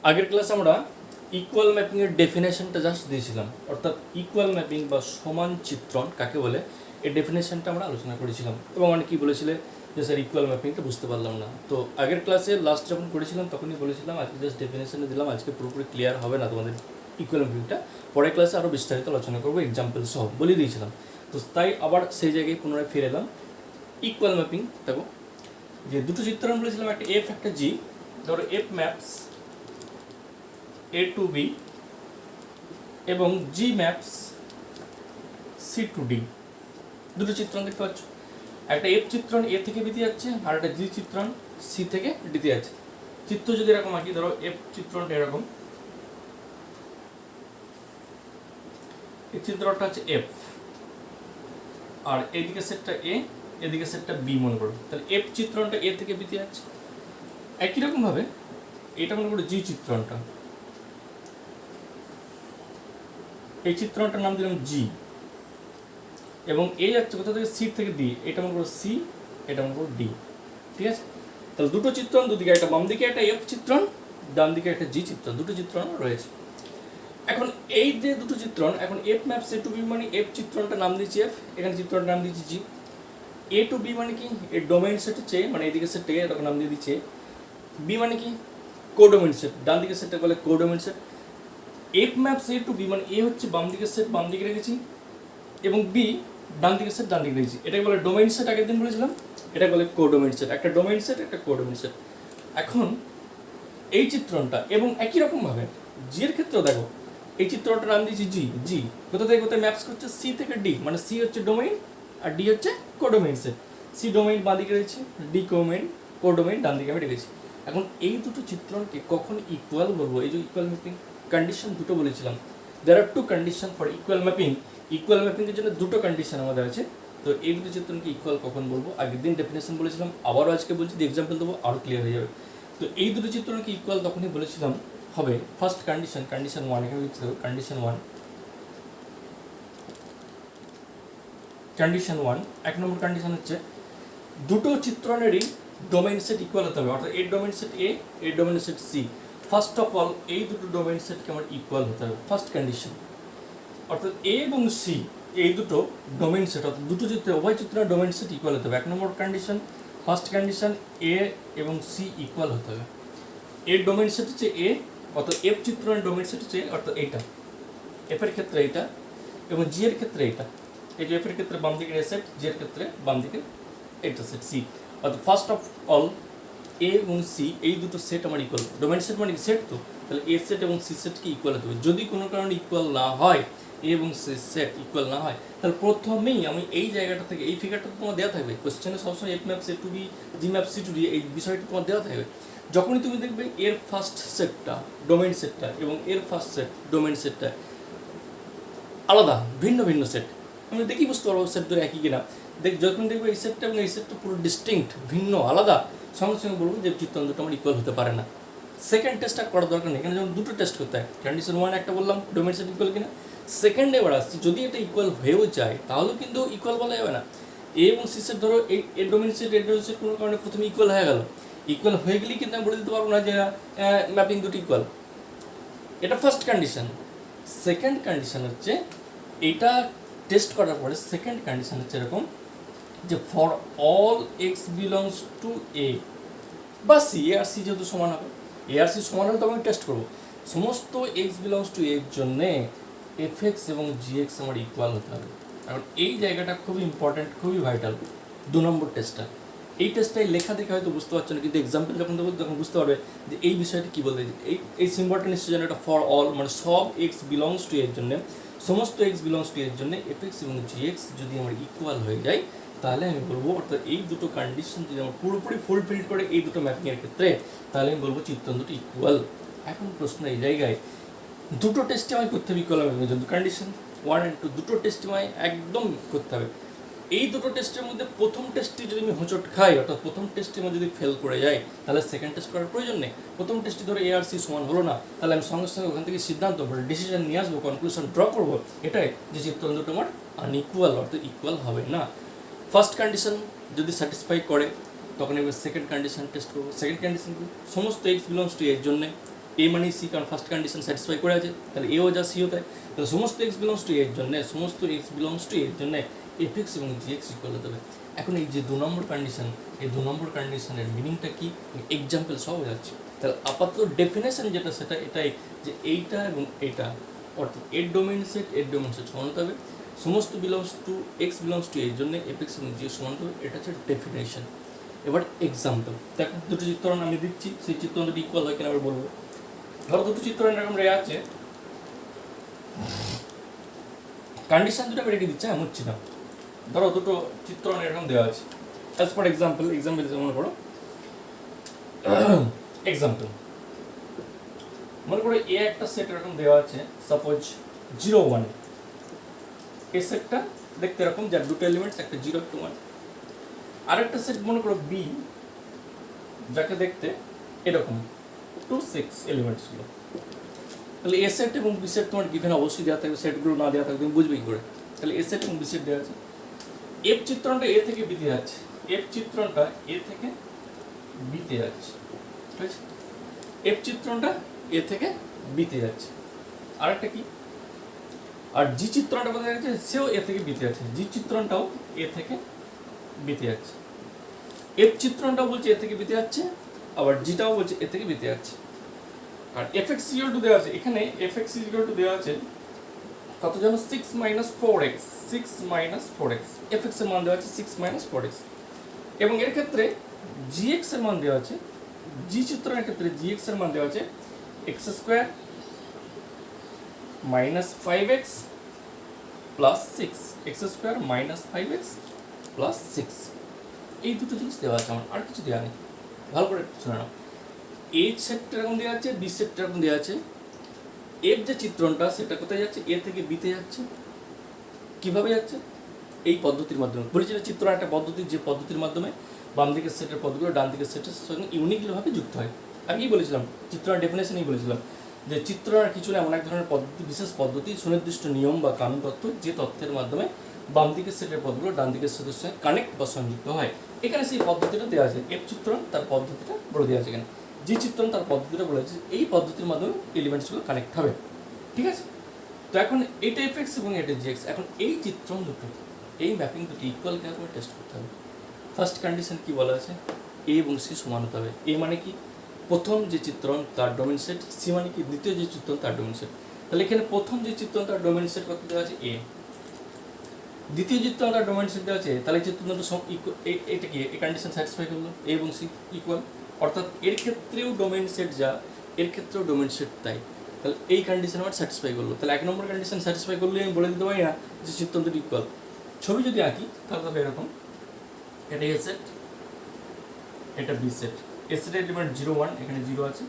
আগের ক্লাসে আমরা ইকুয়াল ম্যাপিংয়ের ডেফিনেশনটা জাস্ট দিয়েছিলাম, অর্থাৎ ইকুয়াল ম্যাপিং বা সমান চিত্রণ কাকে বলে এই ডেফিনেশনটা আমরা আলোচনা করেছিলাম। এবং অনেকেই বলেছিলে যে স্যার ইকুয়াল ম্যাপিংটা বুঝতে পারলাম না। তো আগের ক্লাসে লাস্ট যখন করেছিলাম তখনই বলেছিলাম আজকে জাস্ট ডেফিনেশনে দিলাম, আজকে পুরোপুরি ক্লিয়ার হবে না তোমাদের ইকুয়াল ম্যাপিংটা, পরের ক্লাসে আরও বিস্তারিত আলোচনা করবো, এক্সাম্পল সহ বলে দিয়েছিলাম। তো তাই আবার সেই জায়গায় পুনরায় ফিরে এলাম। ইকুয়াল ম্যাপিং দেখো, যে দুটো চিত্রণ বলেছিলাম, একটা এফ একটা জি। ধরো F maps A to B এবং G maps C to D। দুটো চিত্রণ দেখতে পাচ্ছ, একটা F চিত্রণ A থেকে B তে যাচ্ছে আর একটা G চিত্রণ C থেকে D তে যাচ্ছে। চিত্র যদি এরকম আঁকি, ধরো F চিত্রণটা এরকম, এই চিত্রটা হচ্ছে F আর এদিকে সেটটা A, এদিকে সেটটা B মনে করো। তাহলে F চিত্রণটা A থেকে B তে যাচ্ছে। একই রকম ভাবে এটা মনে করো G চিত্রণটা, এই চিত্রটার নাম দিলাম জি, এবং এই যাচ্ছে কোথা থেকে সি থেকে ডি, এটা মনে করো সি, এটা মনে করো ডি। ঠিক আছে, তাহলে দুটো চিত্রণ, দুদিকে একটা বাম দিকে একটা এফ চিত্রণ, ডান দিকে একটা জি চিত্রণ, দুটো চিত্রণ রয়েছে। এখন এই যে দুটো চিত্রণ, এখন F maps A two B মানে এফ চিত্রণটার নাম দিয়েছি এফ, এখানে চিত্রণটার নাম দিয়েছি জি। এ টু বি মানে কি, এর ডোমেইন সেট হচ্ছে, মানে এইদিকে সেটটাকে এরকম নাম দিয়ে দিচ্ছে। বি মানে কি, কোডোমেইন সেট, ডান দিকে সেটটা বলে codomain set. F maps A two B মানে এ হচ্ছে বাম দিকের সেট, বাম দিকে রেখেছি, এবং বি ডান দিকের সেট, ডান দিকে রেখেছি। এটাকে বলে ডোমেইন সেট, আগের দিন বলেছিলাম। এটা বলে কোডোমেইন সেট, একটা ডোমেইন সেট একটা কোডোমেইন সেট। এখন এই চিত্রণটা এবং একই রকম ভাবে জি এর ক্ষেত্রেও দেখো, এই চিত্রটার নাম দিয়েছি জি। জি কোথা থেকে কোথায় ম্যাপস করছে, সি থেকে ডি, মানে সি হচ্ছে ডোমেইন আর ডি হচ্ছে কোডোমেইন সেট। সি ডোমেইন বাঁ দিকে রেখেছি, ডি কোডোমেইন ডান দিকে আমি রেখেছি। এখন এই দুটো চিত্রণকে কখন ইকুয়াল বলবো, এই যে ইকুয়াল ম্যাপিং কন্ডিশন দুটো বলেছিলাম, there are two condition for equal mapping. Equal ম্যাপিংয়ের জন্য দুটো কন্ডিশন আমাদের আছে। তো এই দুটো চিত্রণকে ইকুয়াল কখন বলবো, আগের দিন ডেফিনেশন বলেছিলাম, আবারও আজকে বলছি, এক্সাম্পল দেবো, আরও ক্লিয়ার হয়ে যাবে। তো এই দুটো চিত্রণকে ইকুয়াল তখনই বলেছিলাম হবে, ফার্স্ট কন্ডিশন ওয়ান, এখানে লিখতে হবে কন্ডিশন ওয়ান। কন্ডিশন ওয়ান, এক নম্বর কন্ডিশন হচ্ছে দুটো চিত্রণেরই ডোমেইন সেট ইকুয়াল হতে হবে, অর্থাৎ এর ডোমেইন সেট এ, এর domain set C. First of all এই দুটো ডোমেইন সেটকে আমার ইকুয়াল হতে হবে, ফার্স্ট কন্ডিশন। অর্থাৎ এ এবং সি এই দুটো ডোমেইন সেট, অর্থাৎ দুটো চিত্র, উভয় চিত্রের ডোমেইন সেট ইকুয়াল হতে হবে। এক নম্বর কন্ডিশন, ফার্স্ট কন্ডিশন, এ এবং সি ইকুয়াল হতে হবে। এর ডোমেইন সেট হচ্ছে এ, অর্থাৎ এফ চিত্রের ডোমেইন সেট হচ্ছে, অর্থাৎ এইটা এফ এর ক্ষেত্রে এইটা, এবং জি এর ক্ষেত্রে এইটা। এই যে এফ এর ক্ষেত্রে বাম দিকের এ সেট, জি এর ক্ষেত্রে বাম দিকের এইটা সেট সি। অর্থাৎ ফার্স্ট অফ অল এ এবং সি এই দুটো সেট আমার ইকুয়াল। ডোমেইন সেট মানে সেট, তো তাহলে এ সেট এবং সি সেটকে ইকুয়াল হতে হবে। যদি কোনো কারণে ইকুয়াল না হয়, এ এবং সি সেট ইকুয়াল না হয়, তাহলে প্রথমেই আমি এই জায়গাটা থেকে, এই ফিগারটা তোমার দেওয়া থাকবে কোশ্চেনে সবসময়, F maps A two B, G maps C two D, এই বিষয়টা তোমার দেওয়া থাকবে। যখনই তুমি দেখবে এর ফার্স্ট সেটটা ডোমেইন সেটটা এবং এর ফার্স্ট সেট ডোমেইন সেটটা আলাদা, ভিন্ন ভিন্ন সেট, আমি দেখি বুঝতে পারবো সেট ধরে একই কিনা। যখন দেখবো এই সেটটা এবং এই সেটটা পুরো ডিস্টিংক্ট, ভিন্ন আলাদা, সঙ্গে সঙ্গে বলবো যে চিত্রণ দুটো আমার ইকুয়াল হতে পারে না। সেকেন্ড টেস্টটা করার দরকার নেই, এখানে যেমন দুটো টেস্ট করতে হয়। কন্ডিশন ওয়ান একটা বললাম ডোমেইন সেট ইকুয়াল কিনা, সেকেন্ডে এবার আসছি, যদি এটা ইকুয়াল হয়েও যায় তাহলেও কিন্তু ইকুয়াল বলা যাবে না। এ এবং সি সেট ধরো এই ডোমেইন সেট, এর ডোমেইন সেট কোনো কারণে প্রথমে ইকুয়াল হয়ে গেল, ইকুয়াল হয়ে গেলেই কিন্তু আমি বলে দিতে পারবো না যে ম্যাপিং দুটো ইকুয়াল। এটা ফার্স্ট কন্ডিশন। সেকেন্ড কন্ডিশন হচ্ছে, এটা টেস্ট করার পরে সেকেন্ড কন্ডিশন হচ্ছে এরকম যে for all x belongs to A বা সি, এ আর সি যেহেতু সমান হবে, এ আর সি সমান হলে তখন টেস্ট করবো, সমস্ত এক্স বিলংস টু এর জন্যে এফ এক্স এবং জি এক্স আমার ইকুয়াল হতে হবে। কারণ এই জায়গাটা খুবই ইম্পর্ট্যান্ট, খুবই ভাইটাল, দু নম্বর টেস্টটা। এই টেস্টটাই লেখা দেখে হয়তো বুঝতে পারছো না, কিন্তু এক্সাম্পল যখন দেবো তখন বুঝতে পারবে যে এই বিষয়টা কী বলতে। এই সিম্বলটা নিশ্চয় যেন এটা ফর অল, মানে সব এক্স বিলংস টু এর জন্য, সমস্ত এক্স বিলংস টু এর জন্য এফ এক্স এবং জি এক্স যদি আমার ইকুয়াল হয়ে যায়, তাহলে আমি বলবো, অর্থাৎ এই দুটো কন্ডিশন যদি আমার পুরোপুরি ফুলফিল করে এই দুটো ম্যাপিংয়ের ক্ষেত্রে, তাহলে আমি বলবো চিত্রণ দুটো ইকুয়াল। এখন প্রশ্ন এই জায়গায়, দুটো টেস্টে আমায় করতে হবে ইকুয়াল ম্যাপিং, যদি কন্ডিশন ওয়ান অ্যান্ড টু দুটো টেস্টে আমায় একদম করতে হবে। এই দুটো টেস্টের মধ্যে প্রথম টেস্টে যদি আমি হোঁচট খাই, অর্থাৎ প্রথম টেস্টে আমি যদি ফেল করে যাই, তাহলে সেকেন্ড টেস্ট করার প্রয়োজন নেই। প্রথম টেস্টে ধরো এ আর সি সমান হলো না, তাহলে আমি সঙ্গে সঙ্গে ওখান থেকে সিদ্ধান্ত ডিসিশন নিয়ে আসবো, কনক্লুশন ড্র করবো এটাই যে চিত্রণ দুটো আমার আনইকুয়াল, অর্থাৎ ইকুয়াল হবে না। ফার্স্ট কন্ডিশন যদি স্যাটিসফাই করে, তখন এবার সেকেন্ড কন্ডিশন টেস্ট করবো। সেকেন্ড কন্ডিশন সমস্ত এক্স বিলংস টু এর জন্যে এ মানে সি, কারণ ফার্স্ট কন্ডিশন স্যাটিসফাই করে আছে, তাহলে এও যা সিও তাই। তাহলে সমস্ত এক্স বিলংস টু এর জন্য এফ এক্স এবং জি এক্স ইকুয়াল হতে হবে। এখন এই যে 2 নম্বর কন্ডিশন, এই 2 নম্বর কন্ডিশনের মিনিংটা কি, এক্সাম্পল সব হয়ে যাচ্ছে। তাহলে আপাতত ডেফিনেশন যেটা সেটা এটাই যে এইটা এবং এইটা, অর্থাৎ এর ডোমেইন সেট সমান হতে হবে, সমস্ত এক্স বিলংস টু এর জন্য এফ এক্স এবং জি এক্স সমান হতে হবে, এটা হচ্ছে ডেফিনেশন। এবার এক্সাম্পল দেখো, দুটো চিত্রণ আমি দিচ্ছি, সেই চিত্রণ দুটো ইকুয়াল হয় কিনা আবার বলবো। ধরো দুটো চিত্রণ এরকম রে আছে, কন্ডিশন দুটো আমি রেখে দিচ্ছি, আমি হচ্ছি না। ধরো দুটো চিত্রণ এরকম দেওয়া আছে, অ্যাজ ফর এক্সাম্পল মনে করো এক্সাম্পল মনে করো এ একটা সেট এরকম দেওয়া আছে, সাপোজ 0 1, এই সেটটা দেখতে এরকম, যার দুটো এলিমেন্টস, একটা 0 একটা 1। আরেকটা সেট মনে করো বি, যাকে দেখতে এরকম 2 6 এলিমেন্টস গুলো। তাহলে এ সেট এবং বি সেট তোমার গিভেন অবশ্যই দেওয়া থাকবে, সেটগুলো না দেওয়া থাকবে তুমি বুঝবে কি করে। তাহলে এ সেট এবং বি সেট দেওয়া আছে, এফ চিত্রণটা এ থেকে বিতে যাচ্ছে, এফ চিত্রণটা এ থেকে বিতে যাচ্ছে, ঠিক আছে? এফ চিত্রণটা এ থেকে বিতে যাচ্ছে। আরেকটা কি, আর জি চিত্রণটা কোথায় যাচ্ছে, সেও এ থেকে বিতে যাচ্ছে, জি চিত্রণটাও এ থেকে বিতে যাচ্ছে। এফ চিত্রণটাও বলছে এ থেকে বিতে যাচ্ছে, আবার জিটাও বলছে এ থেকে বিতে যাচ্ছে। আর এফ এক্স ইকুয়াল টু দেওয়া আছে, এখানে এফ এক্স ইকুয়াল টু দেওয়া আছে কত জানো, 6 - 4x, 6 - 4x, এফ এক্স এর মান দেওয়া আছে 6 - 4x। এবং এর ক্ষেত্রে জি এক্স এর মান দেওয়া আছে, জি চিত্রণের ক্ষেত্রে জি এক্স এর মান দেওয়া আছে x² - 5x plus 6, x² - 5x plus 6। এই দুটো জিনিস দেওয়া আছে আমার, আর কিছু দেওয়া নেই। ভালো করে শুনে নাও, এ সেটটা এরকম দেওয়া আছে, বি সেটটা এরকম দেওয়া আছে। এফ যে চিত্রণটা সেটা কোথায় যাচ্ছে, এ থেকে বিতে যাচ্ছে। কিভাবে যাচ্ছে, এই পদ্ধতির মাধ্যমে। পরিচিত চিত্র একটা পদ্ধতি, যে পদ্ধতির মাধ্যমে বাম দিকের সেটের পদগুলো ডান দিকের সেটের সঙ্গে ইউনিকলিভাবে যুক্ত হয়। আমি কি বলেছিলাম, চিত্রণার ডেফিনেশনই বলেছিলাম যে চিত্রণার কিছু এমন এক ধরনের পদ্ধতি, বিশেষ পদ্ধতি, সুনির্দিষ্ট নিয়ম বা কানুন তত্ত্ব, যে তথ্যের মাধ্যমে বাম দিকের সেটের পদগুলো ডান দিকের সেটের সঙ্গে কানেক্ট বা সংযুক্ত হয়। এখানে সেই পদ্ধতিটা দেওয়া আছে, এফ চিত্রণ তার পদ্ধতিটা বলে দেওয়া আছে, এখানে জি চিত্রণ তার পদ্ধতিটা বলে আছে, এই পদ্ধতির মাধ্যমে এলিমেন্টসগুলো কানেক্ট হবে, ঠিক আছে? তো এখন এটা এফ এক্স এবং এটা জি এক্স, এখন এই চিত্রণ দুটো, এই ম্যাপিং দুটো ইকুয়াল কিনা করে টেস্ট করতে হবে। ফার্স্ট কন্ডিশন কি বলা আছে, এ এবং সি সমান হতে হবে। এ মানে কি, প্রথম যে চিত্রণ তার ডোমেন সেট, সি মানে কি, দ্বিতীয় যে চিত্রণ তার ডোমেন সেট। তাহলে এখানে প্রথম যে চিত্রণ তার ডোমেন সেট কত দেওয়া আছে, এ। দ্বিতীয় চিত্রণ তার ডোমেন সেট দেওয়া আছে, তাহলে চিত্রণ দুটো সব এটা কি, এই কন্ডিশন স্যাটিসফাই করলো, এ এবং সি ইকুয়াল। অর্থাৎ এর ক্ষেত্রেও ডোমেন সেট যা, এর ক্ষেত্রেও ডোমেন সেট তাই। তাহলে এই কন্ডিশন আমার স্যাটিসফাই করলো। তাহলে 1 নম্বর কন্ডিশন স্যাটিসফাই করলে আমি বলে দিতে পারি না যে চিত্রণ দুটো ইকুয়াল। ছবি যদি আঁকি তাহলে তবে এরকম, এটা এ সেট, এটা বি সেট। এ সেটের এলিমেন্ট 0 1, এখানে 0 আছে,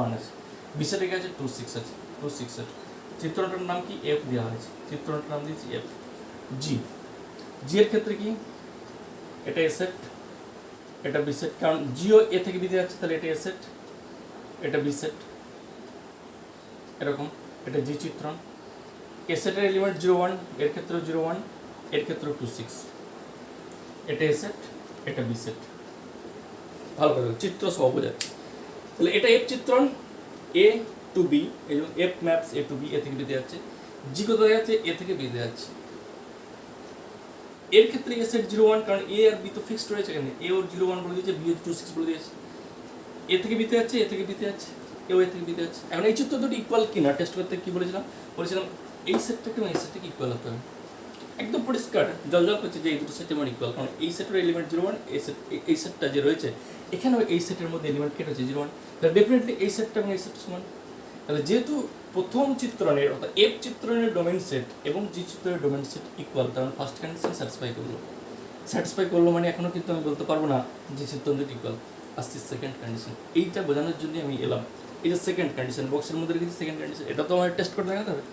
1 আছে। বি সেটে কি আছে, 2 6 আছে, 2 6 আছে। চিত্রণটার নাম কি, এফ দেওয়া হয়েছে, চিত্রণটার নাম দিয়েছি এফ। জি, জি এর ক্ষেত্রে কি, এটা এ সেট, এটা বি সেট, কারণ জিও এ থেকে বিতে যাচ্ছে, তাহলে এটা এ সেট, এটা বি সেট, এরকম। এটা জি চিত্রণ। এ সেটের এলিমেন্ট 0 1, এর ক্ষেত্রেও 0 1, এর ক্ষেত্রেও 2 6, এটা এ সেট, এটা বি সেট। ভালো করে চিত্র সহ বোঝায়। তাহলে এটা এফ চিত্রণ, এ টু বি, এই জন্য F maps A two B, এ থেকে বিতে যাচ্ছে। জি কোথায় যাচ্ছে, এ থেকে বিতে যাচ্ছে। এর ক্ষেত্রে এ সেট 0 1, কারণ এ আর বি তো ফিক্সড রয়েছে, এখানে এ ওর 0 1 বলে দিয়েছে, বি ওর 2 6 বলে দিয়েছে। এ থেকে বিতে যাচ্ছে, এ থেকে বিতে যাচ্ছে, এও এ থেকে বিতে যাচ্ছে। এখন এই চিত্র দুটো ইকুয়াল কিনা টেস্ট করতে কি বলেছিলাম, এই সেটটাকে এবং এই সেটটাকে ইকুয়াল হতে হবে। একদম পরিষ্কার জল করছে যে এই দুটো সেট আমার ইকুয়াল, কারণ এই সেটের এলিমেন্ট 0 1, এই সেটটা যে রয়েছে এখানেও এই সেটের মধ্যে এলিমেন্ট কে রয়েছে 0 1, তাহলে ডেফিনেটলি এই সেটটা এবং এই সেটটা সমান। তাহলে যেহেতু প্রথম চিত্রণের অর্থাৎ এফ চিত্রণের ডোমেন সেট এবং জি চিত্রণের ডোমেন সেট ইকুয়াল, কারণ ফার্স্ট কন্ডিশন স্যাটিসফাই করলো মানে এখনও কিন্তু আমি বলতে পারবো না যে চিত্রণ দুটো ইকুয়াল। আসছে সেকেন্ড কন্ডিশন, এইটা বোঝানোর জন্য আমি এলাম। এই যে সেকেন্ড কন্ডিশন বক্সের মধ্যে রেখেছি, সেকেন্ড কন্ডিশন, এটা তো আমার টেস্ট করে দেখাতে হবে।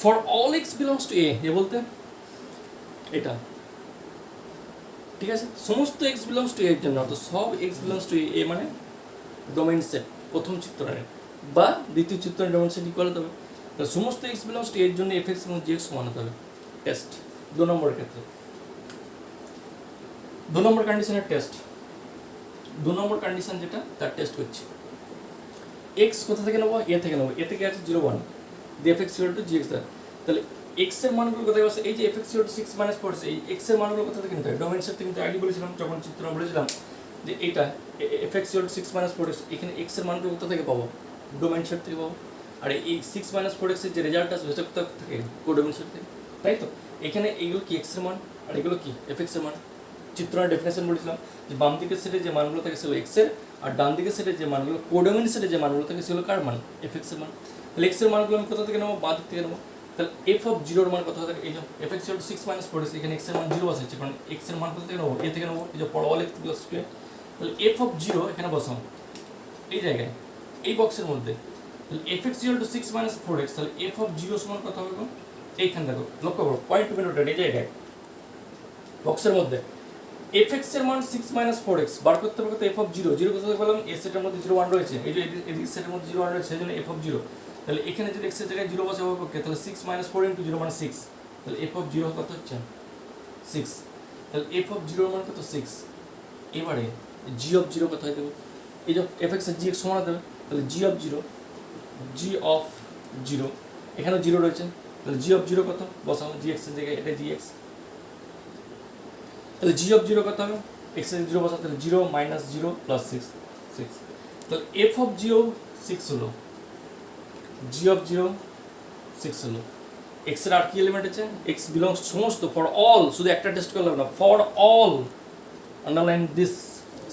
For all x belongs to A বলতে এটা, ঠিক আছে? সমস্ত এক্স বিলংস টু এর জন্য, অর্থাৎ সব এক্স বিলংস টু এ মানে ডোমেইন সেট প্রথম চিত্রণের বা দ্বিতীয় চিত্রণের ডোমেইন সেট ইকুয়াল হতে হবে। তাহলে সমস্ত এক্স বিলংস টু এর জন্য এফ এক্স এবং জি এক্স সমান হতে হবে। টেস্ট 2 নম্বরের ক্ষেত্রে, 2 নম্বর কন্ডিশনের টেস্ট, 2 নম্বর কন্ডিশন যেটা তার টেস্ট করছি। এক্স কোথা থেকে নেবো, এ থেকে নেবো, এ থেকে আছে 0 1 D F x equal two জি এক্স। তাহলে এক্স এর মানগুলো কোথায় আছে, এই যে এফ এক্স ইকুয়াল টু 6 - 4, এই এক্স এর মানগুলো কোথা থেকে নিতে হয়, ডোমেন সেট থেকে কিন্তু আগে বলেছিলাম যখন চিত্র বলেছিলাম যে এটা এফ এক্স ইকুয়াল টু 6 - 4, এখানে এক্স এর মানগুলো কোথা থেকে পাবো, ডোমেন সেট থেকে পাবো। আর এই 6 - 4 এর যে রেজাল্ট আসবে সেটা কোথা থেকে, কোডোমেন সেট থেকে, তাই তো। এখানে এইগুলো কি এক্স এর মান আর এগুলো কি এফ এক্স এর মান। চিত্রের ডেফিনেশন বলেছিলাম যে বাম দিকের সেটে যে মানগুলো থাকে সেগুলো এক্স এর, আর ডান দিকের সেটে যে মানগুলো কোডোমেন সেটে যে মানগুলো থাকে সেগুলো কার মান, এফ এক্স এর মান। তাহলে এক্স এর মানগুলো আমি কোথা থেকে নেবো, বাঁ দিক থেকে নেবো। তাহলে এফ অফ জিরোর মান কত থাকে, এই যে এফ এক্স ইকুয়াল টু 6 - 4, এখানে এক্স এর মান 0 বসাচ্ছি, কারণ এক্স এর মান কোথা থেকে নেবো, এ থেকে নেবো, এই যে পড়া অল এক্স প্লাস 2। তাহলে এফ অফ 0 এখানে বসাও এই জায়গায়, এই বক্সের মধ্যে। তাহলে F x equal two 6 - 4x, তাহলে এফ অফ 0 সমান কত হবে, এইখানে দেখো, লক্ষ্য করো, পয়েন্ট টু পয়েন্ট এই জায়গায় বক্সের মধ্যে এফ এক্স এর মান 6 - 4x বার করতে পারবো। তো এফ অফ 0 0 কোথা থেকে পেলাম, এ সেটের মধ্যে 0 1 রয়েছে, এই যে এদিক সেটের মধ্যে 0 1 রয়েছে, সেজন্য এফ অফ 0। তাহলে এখানে যদি x এর জায়গায় 0 বসাবো ওকে, তাহলে 6 - 4 * 0 মানে 6। তাহলে এফ অফ 0 কত হচ্ছে 6। তাহলে এফ অফ 0 মান কত 6। এবারে জি অফ 0 কত হয়ে দেবো, এই যে এফ এক্স এর জি এক্স সমান দেবে, তাহলে জি অফ 0, জি অফ 0 এখানে 0 রয়েছে, তাহলে জি অফ 0 কত বসাবো, জি এক্স এর জায়গায় এটা জি এক্স। তাহলে জি অফ 0 কত হবে, এক্স এর 0 বসাতে, তাহলে 0 - 0 + 6 6। তাহলে এফ অফ 0 6 হলো, জি অফ 0 6 হলো। এক্স এর আর কি এলিমেন্ট আছে, এক্স বিলংস সমস্ত, ফর অল, শুধু একটা টেস্ট করলাম না, for all, underline this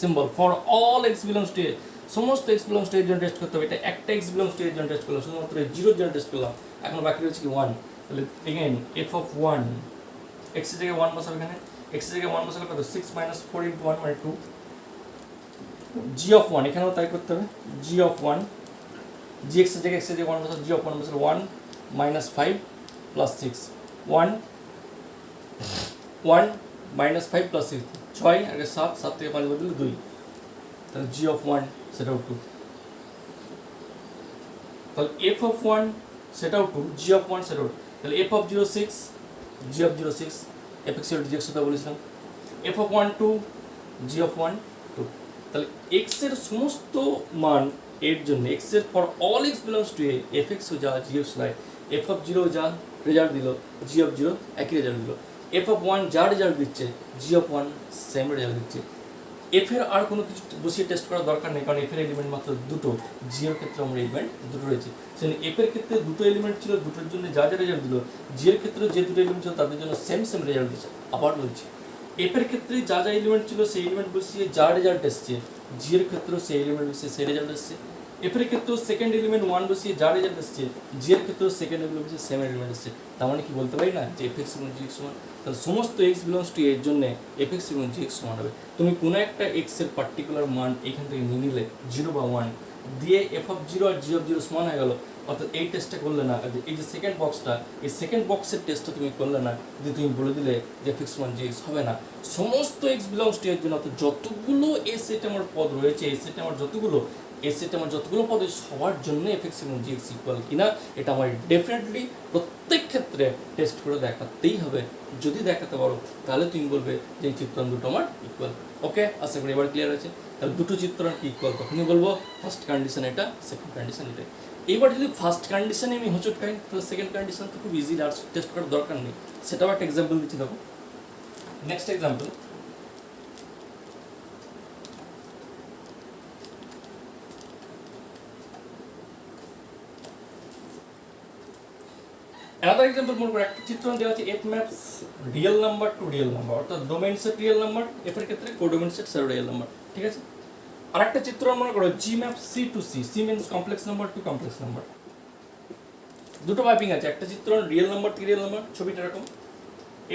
symbol, for all x belongs to A, সমস্ত এক্স বিলংস টু এর জন্য টেস্ট করতে হবে। এটা একটা এক্স বিলংস টু এর জন্য টেস্ট করলাম, শুধুমাত্র 0 এর জন্য টেস্ট করলাম, এখন বাকি রয়েছে কি 1। তাহলে এগেইন এফ অফ 1, এক্স এর জায়গায় 1 বসাবো, এখানে এক্স এর জায়গায় 1 বসালে কত, 6 - 4 * 1 মানে 2। জি অফ 1 এখানেও তাই করতে হবে, জি অফ 1, জি এক্স এর জায়গায় 1 বসাবো, জি অফ 1 বসালে 1 - 5 + 6 1 1 - 5 + 6 6 আগে 7 7 থেকে 5 বদলে 2, তাহলে জি অফ 1 সেটাও 2। তাহলে এফ অফ 1 সেটাও 2, জি অফ 1 সেটাও 2। তাহলে F of 0 6, G of 0 6, F x এর ডিএক্স কথা বলেছিলাম, এফ অফ 1 2, জি অফ 1 2। তাহলে এক্স এর সমস্ত মান এর জন্য, এক্স এর for all x belongs to A, F x যা জি এক্স নাই, এফ অফ 0 যা রেজাল্ট দিল, জি অফ 0 একই রেজাল্ট দিল, এফ অফ 1 যা রেজাল্ট দিচ্ছে, জি অফ 1 সেম রেজাল্ট দিচ্ছে। এফ এর আর কোনো কিছু বসিয়ে টেস্ট করার দরকার নেই, কারণ এফ এর এলিমেন্ট মাত্র দুটো, জি এর ক্ষেত্রে আমার এলিমেন্ট দুটো রয়েছে। সেখানে এফ এর ক্ষেত্রে দুটো এলিমেন্ট ছিল, দুটোর জন্য যা যা রেজাল্ট দিল, জি এর ক্ষেত্রে যে দুটো এলিমেন্ট ছিল তাদের জন্য সেম সেম রেজাল্ট দিচ্ছে। আবার বলছি, এফ এর ক্ষেত্রে যা যা এলিমেন্ট ছিল সেই এলিমেন্ট বসিয়ে যা রেজাল্ট এসছে, জি এর ক্ষেত্রেও সেই এলিমেন্ট বসিয়ে সেই রেজাল্ট এসছে। এফ এর ক্ষেত্রেও সেকেন্ড এলিমেন্ট 1 বসিয়ে যা রেজাল্ট এসছে, জি এর ক্ষেত্রেও সেকেন্ড এলিমেন্ট বসিয়ে সেম এলিমেন্ট এসছে। তার মানে কি বলতে পারি না যে এফ এক্স এবং জি এক্স সমান। তাহলে সমস্ত এক্স বিলংস টু এর জন্য এফ এক্স এবং জি এক্স সমান হবে। তুমি কোনো একটা এক্স এর পার্টিকুলার মান এখান থেকে নিয়ে নিলে 0 বা 1 দিয়ে এফ অফ 0 আর জি অফ 0 সমান হয়ে গেল, অর্থাৎ এই টেস্টটা করলে না, এই যে সেকেন্ড বক্সটা, এই সেকেন্ড বক্সের টেস্টটা তুমি করলে না, যদি তুমি বলে দিলে যে এফ এক্স সমান জি এক্স, হবে না। সমস্ত এক্স বিলংস টু এর জন্য, অর্থাৎ যতগুলো এ সেট আমার পদ রয়েছে, এই সেটে আমার যতগুলো পদ, সবার জন্য এফ এক্স এবং জি এক্স ইকুয়াল কিনা এটা আমার ডেফিনেটলি প্রত্যেক ক্ষেত্রে টেস্ট করে দেখাতেই হবে। যদি দেখাতে পারো তাহলে তুমি বলবে যে এই চিত্রায়ন দুটো আমার ইকুয়াল। ওকে, আশা করি এবার ক্লিয়ার আছে। তাহলে দুটো চিত্রায়ন কি ইকুয়াল তখনই বলবো ফার্স্ট কন্ডিশন এটা, সেকেন্ড কন্ডিশন এটা। এইবার যদি ফার্স্ট কন্ডিশনে আমি হোঁচট খাই, তাহলে সেকেন্ড কন্ডিশন তো খুব ইজিলি আর টেস্ট করার দরকার নেই। সেটাও একটা এক্সাম্পল দিচ্ছি, দেখো নেক্সট এক্সাম্পল। another example মনে করো, একটা চিত্রণ দেওয়া আছে f maps real number to real number, অর্থাৎ domain set real number, f এর ক্ষেত্রে codomain set sir real number, ঠিক আছে। আরেকটা চিত্রণ মনে করো g map c to c, c means complex number to complex number. দুটো ম্যাপিং আছে, একটা চিত্রণ রিয়েল নাম্বার থেকে রিয়েল নাম্বার, ছবিটা এরকম,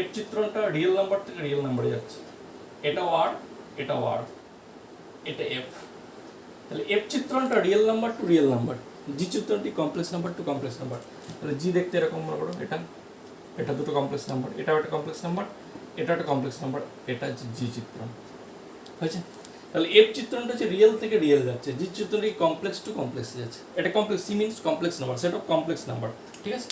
f চিত্রণটা রিয়েল নাম্বার থেকে রিয়েল নাম্বারে যাচ্ছে, এটাও r এটাও r, এটা f। তাহলে f চিত্রণটা real number to real number, g চিত্রণটি complex number to complex number. তাহলে জি দেখতে এরকম মনে করো, এটা দুটো কমপ্লেক্স নাম্বার, এটাও একটা কমপ্লেক্স নাম্বার, এটা একটা কমপ্লেক্স নাম্বার, এটা হচ্ছে জি চিত্রণ, হয়েছে। তাহলে এফ চিত্রণটা হচ্ছে রিয়েল থেকে রিয়েল যাচ্ছে, জি চিত্রণটি কমপ্লেক্স টু কমপ্লেক্স যাচ্ছে। এটা complex, C means complex number, set of complex number, ঠিক আছে,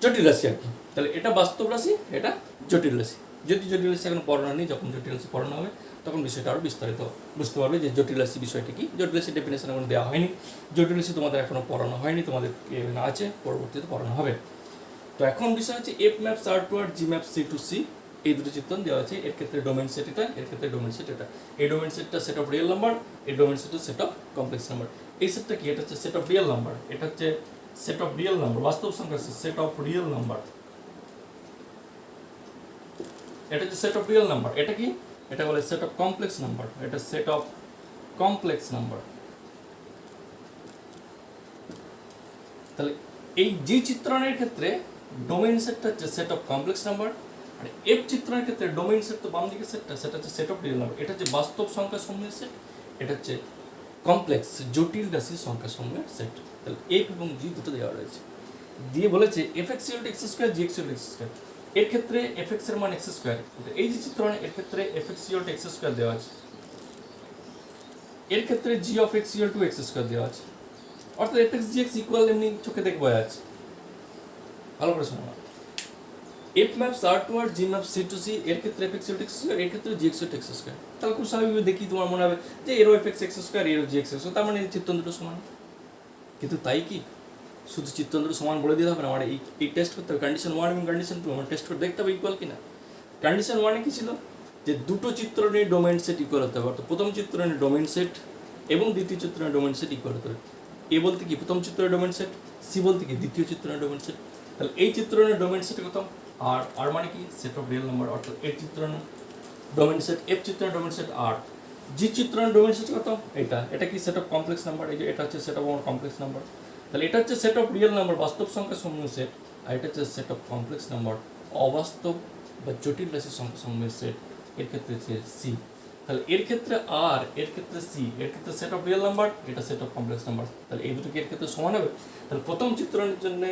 জটিল রাশি আর কি। তাহলে এটা বাস্তব রাশি, এটা জটিল রাশি। যদি জটিল রাশি এখন পড়ানো নেই, যখন জটিল রাশি পড়ানো হবে তখন বিষয়টা আরও বিস্তারিত বুঝতে পারবে যে জটিল রাশি বিষয়টা কি। জটিল রাশি ডেফিনেশন এখন দেওয়া হয়নি, জটিল রাশি তোমাদের এখনও পড়ানো হয়নি, তোমাদের আছে, পরবর্তীতে পড়ানো হবে। তো এখন বিষয় হচ্ছে F maps R to R, g maps C to C, এই দুটো চিত্রণ দেওয়া আছে। এর ক্ষেত্রে ডোমেন সেট এটা, এর ক্ষেত্রে ডোমেন সেট এটা। এই ডোমেন সেটটা সেট অফ রিয়েল নাম্বার, এই ডোমেন সেটটা সেট অফ কমপ্লেক্স নাম্বার। এই সেটটা কি? এটা হচ্ছে সেট অফ রিয়েল নাম্বার, এটা হচ্ছে সেট অফ রিয়েল নাম্বার, বাস্তব সংখ্যা সেট অফ রিয়েল নাম্বার। এটা হচ্ছে সেট অফ রিয়েল নাম্বার। এটা কি? এটা বলে সেট অফ কমপ্লেক্স নাম্বার, এটা সেট অফ কমপ্লেক্স নাম্বার। তাহলে এই জি চিত্রণের ক্ষেত্রে ডোমেইন সেটটা হচ্ছে সেট অফ কমপ্লেক্স নাম্বার, আর এফ চিত্রণের ক্ষেত্রে ডোমেইন সেট তো বাম দিকের সেটটা, সেটা হচ্ছে সেট অফ রিয়েল নাম্বার। এটা হচ্ছে বাস্তব সংখ্যা সমূহের সেট, এটা হচ্ছে কমপ্লেক্স জটিল রাশির সংখ্যা সমূহের সেট। তাহলে এফ এবং জি দুটো দেওয়া রয়েছে, দিয়ে বলেছে F x equal to x square, G x equal to x square. এর ক্ষেত্রে এফ এক্স এর মান এক্স স্কোয়ার, এই যে চিত্রণে এর ক্ষেত্রে f x equal to x square দেওয়া আছে, এর ক্ষেত্রে g of x equal to x square দেওয়া আছে। অর্থাৎ f x g x equal এমনি চোখে দেখে বোঝা যাচ্ছে। ভালো করে শোনো, f maps R to R, g maps C to C, এর ক্ষেত্রে f x equal to x square, এর ক্ষেত্রে g x equal to x square. তাহলে খুব স্বাভাবিক দেখি তোমার মনে হবে যে এরও এফ এক্স এক্স স্কোয়ার, এরও জি এক্স স্কোয়ার, তার মানে এই চিত্রণ দুটো সমান। কিন্তু তাই কি শুধু চিত্রণ দুটো সমান বলে দিতে হবে না, আমার এই টেস্ট করতে হবে কন্ডিশন 1 এবং কন্ডিশন 2, আমার টেস্ট করে দেখতে হবে ইকুয়াল কিনা। কন্ডিশন 1 কি ছিল? যে দুটো চিত্রণের ডোমেইন সেট ইকুয়াল হতে হবে, অর্থাৎ প্রথম চিত্রণের ডোমেইন সেট এবং দ্বিতীয় চিত্রণের ডোমেইন সেট ইকুয়াল হতে হবে। এ বলতে কি প্রথম চিত্রণের ডোমেইন সেট, সি বলতে কি দ্বিতীয় চিত্রণের ডোমেইন সেট। তাহলে এই চিত্রণের ডোমেইন সেট কত? আর, আর মানে কি সেট অফ রিয়েল নাম্বার, অর্থাৎ এর চিত্রণের ডোমেইন সেট, এফ চিত্রণের ডোমেইন সেট আর, জি চিত্রণের ডোমেইন সেট কত? এটা কি সেট অফ কমপ্লেক্স নাম্বার, এই যে এটা হচ্ছে সেট অফ কমপ্লেক্স নাম্বার। তাহলে এটা হচ্ছে সেট অফ রিয়েল নাম্বার, বাস্তব সংখ্যা সমূহের সেট, আর এটা হচ্ছে সেট অফ কমপ্লেক্স নাম্বার, অবাস্তব বা জটিল রাশির সংখ্যা সমূহের সেট। এর ক্ষেত্রে হচ্ছে সি। তাহলে এর ক্ষেত্রে আর, এর ক্ষেত্রে সি, এর ক্ষেত্রে সেট অফ রিয়েল নাম্বার, এটা সেট অফ কমপ্লেক্স নাম্বার। তাহলে এই দুটো কি এর ক্ষেত্রে সমান হবে? তাহলে প্রথম চিত্রণের জন্য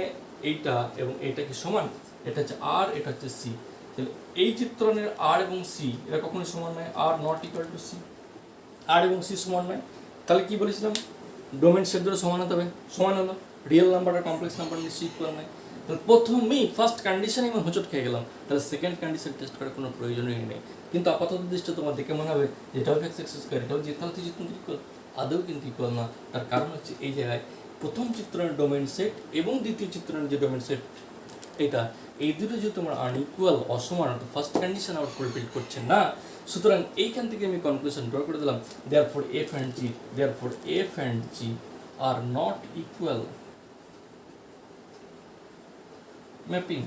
এইটা এবং এইটা কি সমান? এটা হচ্ছে আর, এটা হচ্ছে সি। তাহলে এই চিত্রণের আর এবং সি এরা কখনোই সমান নয়, R not equal to C, R এবং সি সমান নয়। তাহলে কি বলেছিলাম? ডোমেন সেট দুটো সমান হতে হবে, সমান হলো। রিয়েল নাম্বার আর কমপ্লেক্স নাম্বার নিশ্চয়ই ইকুয়াল নয়। তাহলে প্রথমেই ফার্স্ট কন্ডিশনে আমি হোঁচট খেয়ে গেলাম, তাহলে সেকেন্ড কন্ডিশন টেস্ট করার কোনো প্রয়োজনই নেই। কিন্তু আপাতত দৃষ্টি তোমার দেখে মনে হবে যে এটাও এক্স এক্স স্কোয়ার, এটাও যে, তাহলে চিত্রণ ইকুয়াল, আদৌ কিন্তু ইকুয়াল না। তার কারণ হচ্ছে এই জায়গায় প্রথম চিত্রণের ডোমেন সেট এবং দ্বিতীয় চিত্রণের যে ডোমেন সেট এটা, এই দুটো যে তোমার আনইকুয়াল, অসমান, ফার্স্ট কন্ডিশন আবার ফুলফিল করছে না। সুতরাং এইখান থেকে আমি কনক্লুশন ড্র করে দিলাম, therefore F and G, therefore F and G R not equal mapping.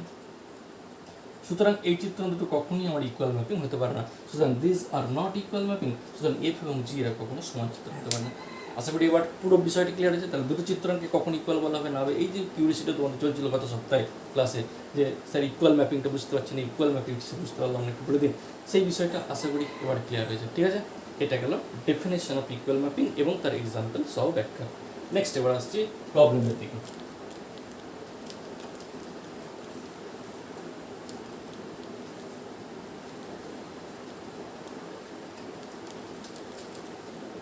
সুতরাং এই চিত্রণ দুটো কখনোই আমার ইকুয়াল ম্যাপিং হতে পারে না। সুতরাং this R not equal mapping. সুতরাং এফ এবং জি এরা কখনো সমান চিত্র হতে পারে না। আশা করি এবার পুরো বিষয়টি ক্লিয়ার হয়েছে। তাহলে দুটো চিত্রণকে কখন ইকুয়াল বলা হবে না হবে, এই যে কিউরিসিটি তোমাদের চলছিল গত সপ্তাহে ক্লাসে যে স্যার ইকুয়াল ম্যাপিংটা বুঝতে পারছি না, ইকুয়াল ম্যাপিং বুঝতে পারলাম না, একটু বলে দিন, সেই বিষয়টা আশা করি এবার ক্লিয়ার হয়েছে। ঠিক আছে, এটা গেল ডেফিনেশন অফ ইকুয়াল ম্যাপিং এবং তার এক্সাম্পল সহ ব্যাখ্যা। নেক্সট এবার আসছি প্রবলেমের দিকে।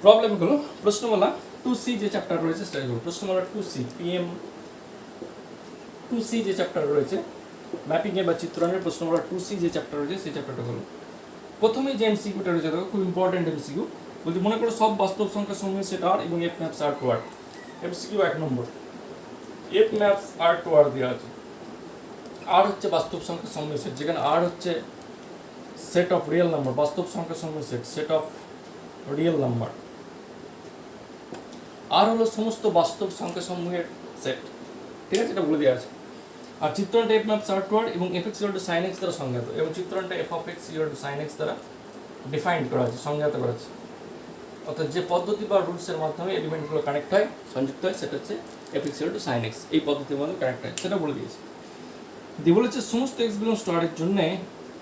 প্রবলেমগুলো প্রশ্নমালা 2C যে চ্যাপ্টার রয়েছে সেটা হলো প্রশ্নমালা 2C, PM 2C যে চ্যাপ্টার রয়েছে ম্যাপিংয়ে বা চিত্রণের, প্রশ্নমালা 2C যে চ্যাপ্টার রয়েছে সেই চ্যাপ্টারটা হলো প্রথমেই যে এমসিকিউটা রয়েছে দেখো খুব ইম্পর্টেন্ট এমসিকিউ। বলছি মনে করো সব বাস্তব সংখ্যা সমূহের সেট আর এবং F maps R to R. MCQ 1 number, F maps R to আর দেওয়া আছে। আর হচ্ছে বাস্তব সংখ্যা সমূহের সেট, যেখানে আর হচ্ছে সেট অফ রিয়েল নাম্বার, বাস্তব সংখ্যা সমূহের set, set of real number. R হলো সমস্ত বাস্তব সংখ্যা সমূহের সেট। ঠিক আছে, এটা বলে দেওয়া আছে। আর চিত্রণটা f maps R to R এবং f x equal to sine x দ্বারা সংজ্ঞাত, এবং চিত্রণটা f of x equal to sine x দ্বারা ডিফাইন্ড করা আছে, সংজ্ঞাত করা আছে। অর্থাৎ যে পদ্ধতি বা রুলসের মাধ্যমে এলিমেন্টগুলো কানেক্ট হয়, সংযুক্ত হয়, সেটা হচ্ছে f x equal to sine x, এই পদ্ধতির মাধ্যমে কানেক্ট হয়, সেটা বলে দিয়েছে। দিয়ে বলেছে সমস্ত এক্স বিলংস টু আর এর জন্য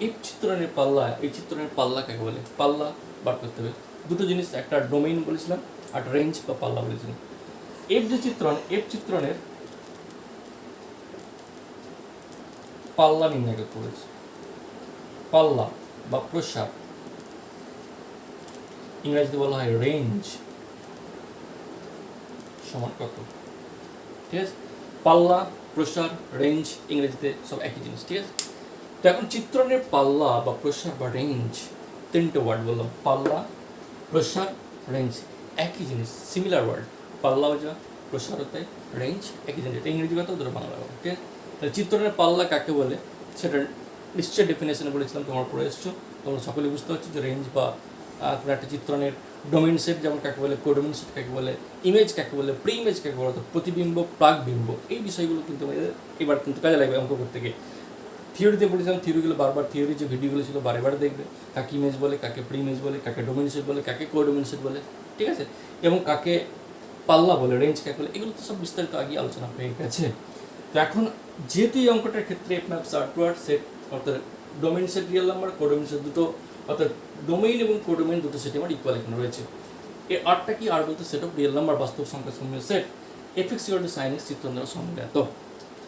এফ চিত্রণের পাল্লা, এই চিত্রণের পাল্লা কাকে বলে? পাল্লা বার করতে হবে। দুটো জিনিস, একটা ডোমেইন বলেছিলাম আর রেঞ্জ বা পাল্লা বলেছিলাম। এফ যে চিত্রণ, এফ চিত্রণের পাল্লা নির্ণয় করতে বলেছে। পাল্লা বা প্রসার, ইংরেজিতে বলা হয় রেঞ্জ, সমান কত? ঠিক আছে, পাল্লা, প্রসার, রেঞ্জ ইংরেজিতে সব একই জিনিস। ঠিক আছে, তো এখন চিত্রণের পাল্লা বা প্রসার বা রেঞ্জ তিনটে ওয়ার্ড বললাম, পাল্লা, প্রসার, রেঞ্জ, একই জিনিস, সিমিলার ওয়ার্ড। পাল্লাও যা, প্রসারও তাই, রেঞ্জ একই জিনিস। এটা ইংরেজি কথা, দুটো বাংলা কথা, ঠিক আছে? তাহলে চিত্রনের পাল্লা কাকে বলে সেটা নিশ্চয়ই ডেফিনেশনে বলেছিলাম, তোমরা পড়ে এসছো, তোমরা সকলে বুঝতে পারছো যে রেঞ্জ বা কোনো একটা চিত্রণের ডোমেন সেট যেমন কাকে বলে, কোডোমেন সেট কাকে বলে, ইমেজ কাকে বলে, প্রি ইমেজ কাকে বলে, অর্থাৎ প্রতিবিম্ব, প্রাকবিম্ব, এই বিষয়গুলো কিন্তু এবার কিন্তু কাজে লাগবে অঙ্ক করতে গিয়ে। থিওরিতে বলেছিলাম, থিওরিগুলো বারবার, থিওরি যে ভিডিওগুলো ছিল বারে দেখবে, কাকে ইমেজ বলে, কাকে প্রি ইমেজ বলে, কাকে ডোমেন সেট বলে, কাকে কোডোমেন সেট বলে, ঠিক আছে? এবং কাকে পাল্লা বলে, রেঞ্জ কাকে বলে, এগুলো তো সব বিস্তারিত আগে আলোচনা হয়ে গেছে। তো এখন যেহেতু এই অঙ্কটার ক্ষেত্রে এফ ম্যাপ সার্টওয়ার্ড সেট, অর্থাৎ domain set real number, codomain set দুটো, অর্থাৎ ডোমেইন এবং কোডোমেইন দুটো সেট আমার ইকুয়াল এখানে রয়েছে। এর আরটা কি, আর বলতে সেট অফ রিয়েল নাম্বার, বাস্তব সংখ্যা সমূহের set, f x equal to sine x, চিত্র দ্বারা সংজ্ঞাত।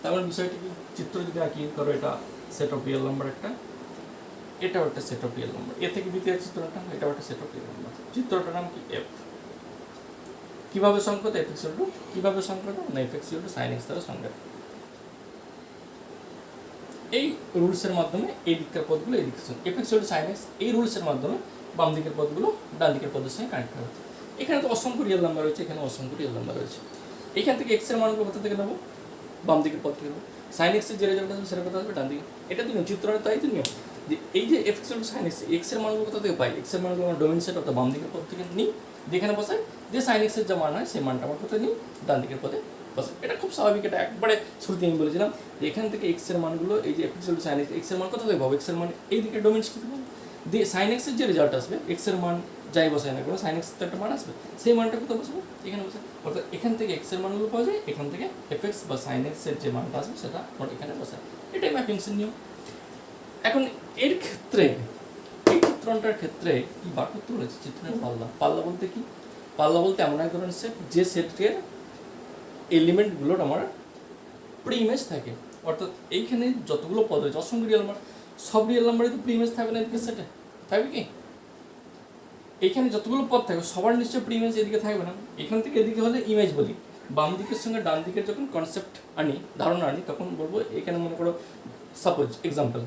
তার মানে বিষয়টি কি, চিত্র যদি আঁকি করো, এটা সেট অফ রিয়েল নাম্বার একটা, এটাও একটা সেট অফ রিয়েল নাম্বার, এ থেকে দ্বিতীয় চিত্রটা, এটাও একটা সেট অফ রিয়েল নাম্বার। চিত্রটার নাম কি, এফ। কিভাবে সংখ্যাত, এফএক্স ইকুয়াল টু, কিভাবে সংখ্যাত না, f x equal to sine x দ্বারা সংজ্ঞাত। এই রুলসের মাধ্যমে এই দিককার পদগুলো এই দিকে, f x equal to sine x, এই রুলসের মাধ্যমে বাম দিকের পদগুলো ডান দিকের পদের সঙ্গে কানেক্ট করা হচ্ছে। এখানে তো অসংখ্য রিয়েল নাম্বার রয়েছে, এখানে অসংখ্য রিয়েল নাম্বার রয়েছে। এখান থেকে এক্সের মানগুলো কোথা থেকে নেবো, বাম দিকের পদ থেকে নেবো। সাইন এক্সের যে রেজাল্ট আসবে সেটা কোথা আসবে, ডান দিকে। এটা তো নিয়ম, চিত্রের তাই তো নিয়ম যে এই যে f x equal to sine x, এক্সের মানগুলো কোথা থেকে পাই, এক্সের মানগুলো আমরা ডোমেইন সেট অর্থাৎ বাম দিকের পদ থেকে নিই, যেখানে বসাই, যে সাইন এক্সের যা মান হয় সেই মানটা আমার কোথায় নিই, ডান দিকের পদে বসাই। এটা খুব স্বাভাবিক, এটা একবারে শুরুতে আমি বলেছিলাম যে এখান থেকে এক্সের মানগুলো, এই যে f x equal to sine x, এক্সের মান কোথা থেকে পাবো, এক্সের মান এই দিকে ডোমেইন সেট থেকে পাবো, দিয়ে সাইন এক্সের যে রেজাল্ট আসবে, এক্সের মান যাই বসাই না কোনো, সাইন এক্সের একটা মান আসবে, সেই মানটা কোথায় বসবো, এখানে বসে। অর্থাৎ এখান থেকে এক্সের মানগুলো পাওয়া যায়, এখান থেকে এফএক্স বা সাইন এক্সের যে মানটা আসবে সেটা আমার এখানে বসায়। এটাই ম্যাপিংসের নিয়ম। এখন এর ক্ষেত্রে, এই চিত্রণটার ক্ষেত্রে কি বার করতে বলেছে, চিত্রণের পাল্লা। পাল্লা বলতে কি, পাল্লা বলতে এমন এক ধরনের সেট যে সেটের এলিমেন্টগুলোর আমার প্রি ইমেজ থাকে, অর্থাৎ এইখানে যতগুলো পদ রয়েছে অসংখ্য রিয়েল নাম্বার, সব রিয়েল নাম্বারে তো প্রি ইমেজ থাকবে না এদিকে সেটে, থাকবে কি? এইখানে যতগুলো পদ থাকবে সবার নিশ্চয় প্রি ইমেজ এদিকে থাকবে না, এখান থেকে এদিকে হলে ইমেজ বলি। বাম দিকের সঙ্গে ডান দিকের যখন কনসেপ্ট আনি, ধারণা আনি, তখন বলবো এখানে মনে করো, সাপোজ এক্সাম্পল,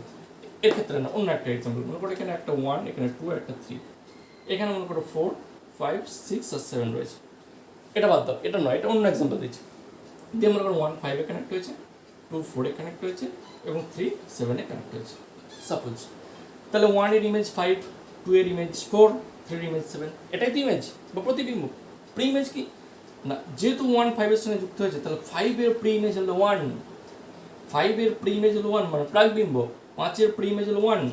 এর ক্ষেত্রে না, অন্য একটা এক্সাম্পল মনে করো, এখানে একটা 1, এখানে 2, একটা 3, এখানে মনে করো 4, 5, 6 আর 7 রয়েছে। এটা বাদ দাও, এটা নয়, এটা অন্য এক্সাম্পল দিচ্ছি। দিয়ে মনে করো 1 5 এ কানেক্ট হয়েছে, 2 4 এ কানেক্ট হয়েছে এবং 3 7 এ কানেক্ট হয়েছে, সাপোজ। তাহলে 1 এর ইমেজ 5, 2 এর ইমেজ 4, 3 এর ইমেজ 7, এটাই তো ইমেজ বা প্রতিবিম্ব। প্রি ইমেজ কি না, যেহেতু 1 5 এর সঙ্গে যুক্ত হয়েছে, তাহলে 5 এর প্রি ইমেজ হলো 1, 5 এর প্রি ইমেজ হলো 1 মানে প্রাকবিম্ব, 5 এর প্রি ইমেজ হলো 1,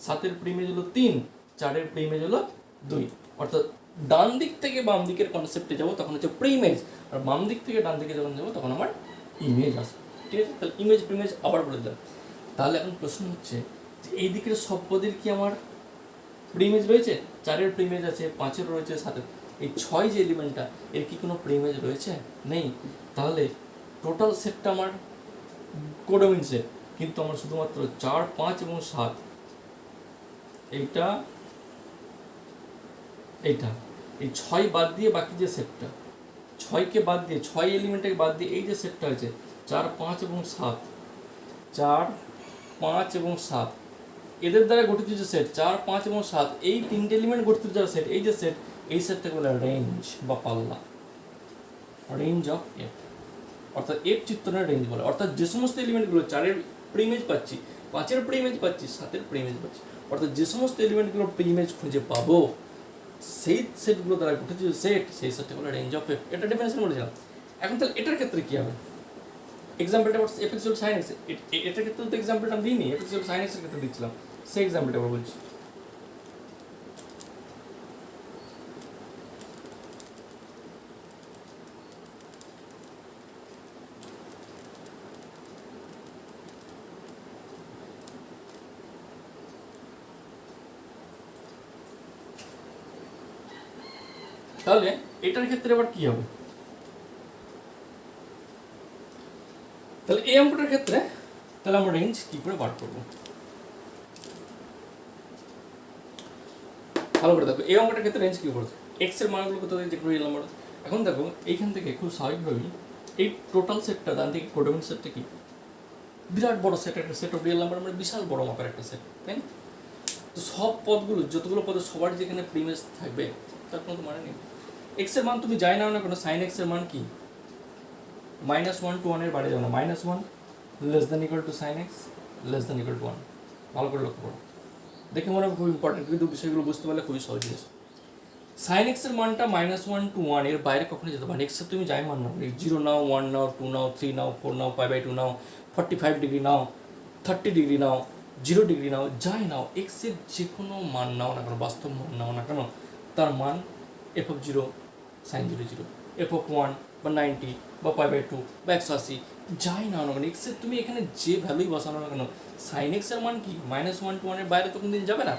7 এর প্রি ইমেজ হলো 3, 4 এর প্রি ইমেজ হলো 2। অর্থাৎ ডান দিক থেকে বাম দিকের কনসেপ্টে যাবো তখন হচ্ছে প্রি ইমেজ, আর বাম দিক থেকে ডান দিকে যখন যাবো তখন আমার ইমেজ আসবে, ঠিক আছে? তাহলে ইমেজ প্রি ইমেজ আবার বলে দিলাম। তাহলে এখন প্রশ্ন হচ্ছে যে এই দিকের সব পদের কি আমার প্রি ইমেজ রয়েছে? 4 এর প্রি ইমেজ আছে, 5 এর রয়েছে, 7 এর, এই 6 যে এলিমেন্টটা এর কি কোনো প্রি ইমেজ রয়েছে? নেই। তাহলে টোটাল সেটটা আমার কোডোমিন সেট, কিন্তু আমার শুধুমাত্র 4, 5 এবং 7, এইটা এইটা, এই 6 বাদ দিয়ে বাকি যে সেটটা, 6কে বাদ দিয়ে, 6 এলিমেন্টকে বাদ দিয়ে এই যে সেটটা হয়েছে 4, 5 এবং 7, 4, 5 এবং 7, এদের দ্বারা গঠিত যে সেট 4, 5 এবং 7, এই তিনটে এলিমেন্ট গঠিত যারা সেট, এই যে সেট, এই সেটটাকে বলে রেঞ্জ বা পাল্লা, রেঞ্জ অফ এফ। অর্থাৎ এফ চিত্রণের রেঞ্জ বলে, অর্থাৎ যে সমস্ত এলিমেন্টগুলো 4 এর প্রি ইমেজ পাচ্ছি, 5 এর প্রি ইমেজ পাচ্ছি, 7 এর প্রি ইমেজ পাচ্ছি, অর্থাৎ যে সমস্ত এলিমেন্টগুলো প্রি ইমেজ খুঁজে পাবো সেই সেটগুলো দ্বারা গঠিত যে সেট, সেই সেটটা বলে রেঞ্জ অফ এফ। এটা ডেফিনেশন বলেছিলাম। এখন তাহলে এটার ক্ষেত্রে কী হবে? এক্সাম্পলটা এফ এক্স সাইন এক্স, এটার ক্ষেত্রে তো এক্সাম্পলটা আমি দিইনি, এফ এক্স সাইন এক্সের ক্ষেত্রে দিচ্ছিলাম, সেই এক্সাম্পলটা আবার বলছি। তাহলে এটার ক্ষেত্রে আবার কি হবে? তাহলে এই অঙ্কটার ক্ষেত্রে তাহলে আমরা রেঞ্জ কি করে বার করবো? ভালো করে দেখো, এই অঙ্কটার ক্ষেত্রে রেঞ্জ কি করছে, এক্স এর মানগুলো কোথাও যে রিয়েল নাম্বার। এখন দেখো এইখান থেকে খুব স্বাভাবিকভাবেই এই টোটাল সেটটা, ডান থেকে কোডোমিন সেটটা কি বিরাট বড় সেট, একটা সেট অফ রিয়েল নাম্বার, মানে বিশাল বড় মাপের একটা সেট, তাই না? তো তো সব পদগুলো যতগুলো পদে সবার যেখানে প্রিমেজ থাকবে তার কোনো মানে নেই। এক্সের মান তুমি যাই নাও না কোনো, সাইন এক্সের মান কি -1 to 1 এর বাইরে যাবে না, -1 less than equal to sine x less than equal to 1। ভালো করে লক্ষ্য করো, দেখে মনে হয় খুব ইম্পর্টেন্ট, কিন্তু বিষয়গুলো বুঝতে পারলে খুবই সহজ জিনিস। সাইন এক্সের মানটা -1 to 1 এর বাইরে কখনোই যেতে পারে। এক্সের তুমি যাই মান নাও, 0 নাও, 1 নাও, 2 নাও, 3 নাও, 4 নাও, π/2 নাও, 45 ডিগ্রি নাও, 30 ডিগ্রি নাও, 0 ডিগ্রি নাও, যাই নাও, এক্সের যে কোনো মান নাও না কেন, বাস্তব মান নাও না কেন, তার মান f(0) sin 0 0, f(1) বা 90 বা π/2 বা 180 যাই নাও না কেন, এক্সের তুমি এখানে যে ভ্যালুই বসানো না কেন, সাইন এক্সের মান কি -1 to 1 এর বাইরে তো কোনদিন যাবে না।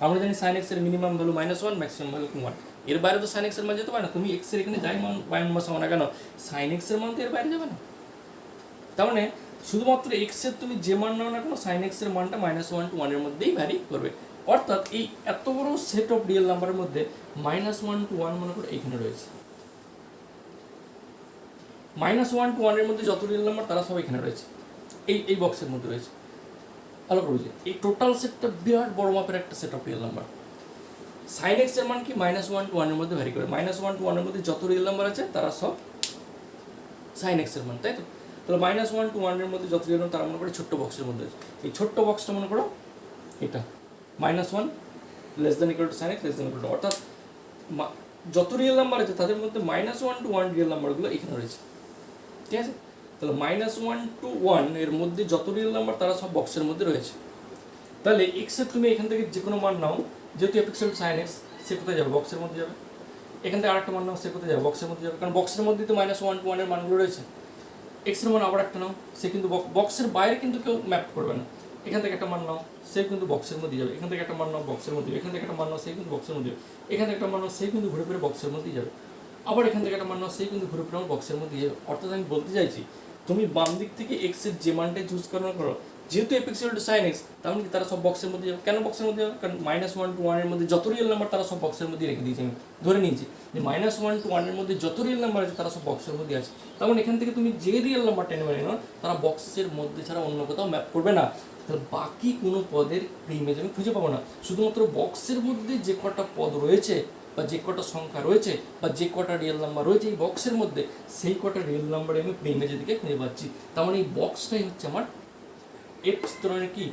আমরা জানি সাইন এক্সের মিনিমাম ভ্যালু -1, ম্যাক্সিমাম ভ্যালু 1, এর বাইরে তো সাইন এক্সের মান যেতে পারে না। তুমি এক্সের এখানে যাই মান বসাও না কেন, সাইন এক্সের মান তো এর বাইরে যাবে না। তার মানে শুধুমাত্র এক্সের তুমি যে মান নাও না কেন, সাইন এক্সের মানটা -1 to 1 এর মধ্যেই ভ্যারি করবে। অর্থাৎ এই এত বড় সেট অফ রিয়েল নাম্বারের মধ্যে -1 to 1 মনে করো এইখানে রয়েছে, -1 to 1 এর মধ্যে যত রিয়েল নাম্বার তারা সব এখানে রয়েছে, এই বক্সের মধ্যে রয়েছে। ভালো করে বুঝে, এই টোটাল সেটটা বিরাট বড় মাপের একটা set of real number. Sine x এর মান কি -1 to 1 এর মধ্যে ভ্যারি করে, -1 to 1 এর মধ্যে যত রিয়েল নাম্বার আছে তারা সব সাইন এক্স এর মান, তাই তো? তাহলে -1 to 1 এর মধ্যে যত রিয়েল নাম্বার তারা মনে করে ছোট্ট বক্সের মধ্যে আছে। এই ছোট্ট বক্সটা মনে করো এটা -1 less than equal to sine x less than equal to, অর্থাৎ যত রিয়েল নাম্বার আছে তাদের মধ্যে -1 to 1 রিয়েল নাম্বারগুলো এখানে রয়েছে, ঠিক আছে? তাহলে -1 to 1 এর মধ্যে যত রিয়েল নাম্বার তারা সব বক্সের মধ্যে রয়েছে। তাহলে এক্সের তুমি এখান থেকে যে কোনো মান নাও, যেহেতু f(x) সাইন এক্স, সে কোথায় যাবে, বক্সের মধ্যে যাবে। এখান থেকে আরেকটা মান নাও, সে কোথায় যাবে, বক্সের মধ্যে যাবে, কারণ বক্সের মধ্যেই তো -1 to 1 এর মানগুলো রয়েছে। এক্সের মান আবার একটা নাও, সে কিন্তু বক্সের বাইরে কিন্তু কেউ ম্যাপ করবে না। এখান থেকে একটা মান নাও, সে কিন্তু বক্সের মধ্যে যাবে। এখান থেকে একটা মান নাও, বক্সের মধ্যে যাবে। এখান থেকে একটা মান নাও, সে কিন্তু বক্সের মধ্যে যাবে। এখান থেকে একটা মান নাও, সে কিন্তু ঘুরে ফিরে বক্সের মধ্যেই যাবে। আবার এখান থেকে একটা মান নাও, সে কিন্তু ঘুরে ফিরে আমার বক্সের মধ্যে যাবে। অর্থাৎ আমি বলতে চাইছি, তুমি বাম দিক থেকে এক্সের যে মানটাই চুজ করো, যেহেতু f(x) sin x, তার মানে তারা সব বক্সের মধ্যে যাবে। কেন বক্সের মধ্যে যাবে? কারণ -1 to 1 এর মধ্যে যত রিয়েল নাম্বার তারা সব বক্সের মধ্যে রেখে দিয়েছি। আমি ধরে নিয়েছি যে -1 to 1 এর মধ্যে যত রিয়েল নাম্বার আছে তারা সব বক্সের মধ্যে আছে। তখন এখান থেকে তুমি যে রিয়েল নাম্বারটা নেবে না, তারা বক্সের মধ্যে ছাড়া অন্য কোথাও ম্যাপ করবে না। তাহলে বাকি কোনো পদের প্রিমেজ আমি খুঁজে পাবো না। শুধুমাত্র বক্সের মধ্যে যে কটা পদ রয়েছে বা যে কটা সংখ্যা রয়েছে বা যে কটা রিয়েল নাম্বার রয়েছে এই বক্সের মধ্যে, সেই কটা রিয়েল নাম্বারে আমি প্রিমেজের দিকে খুঁজে পাচ্ছি। তার মানে এই বক্সটাই হচ্ছে আমার এফ চিত্রণের কি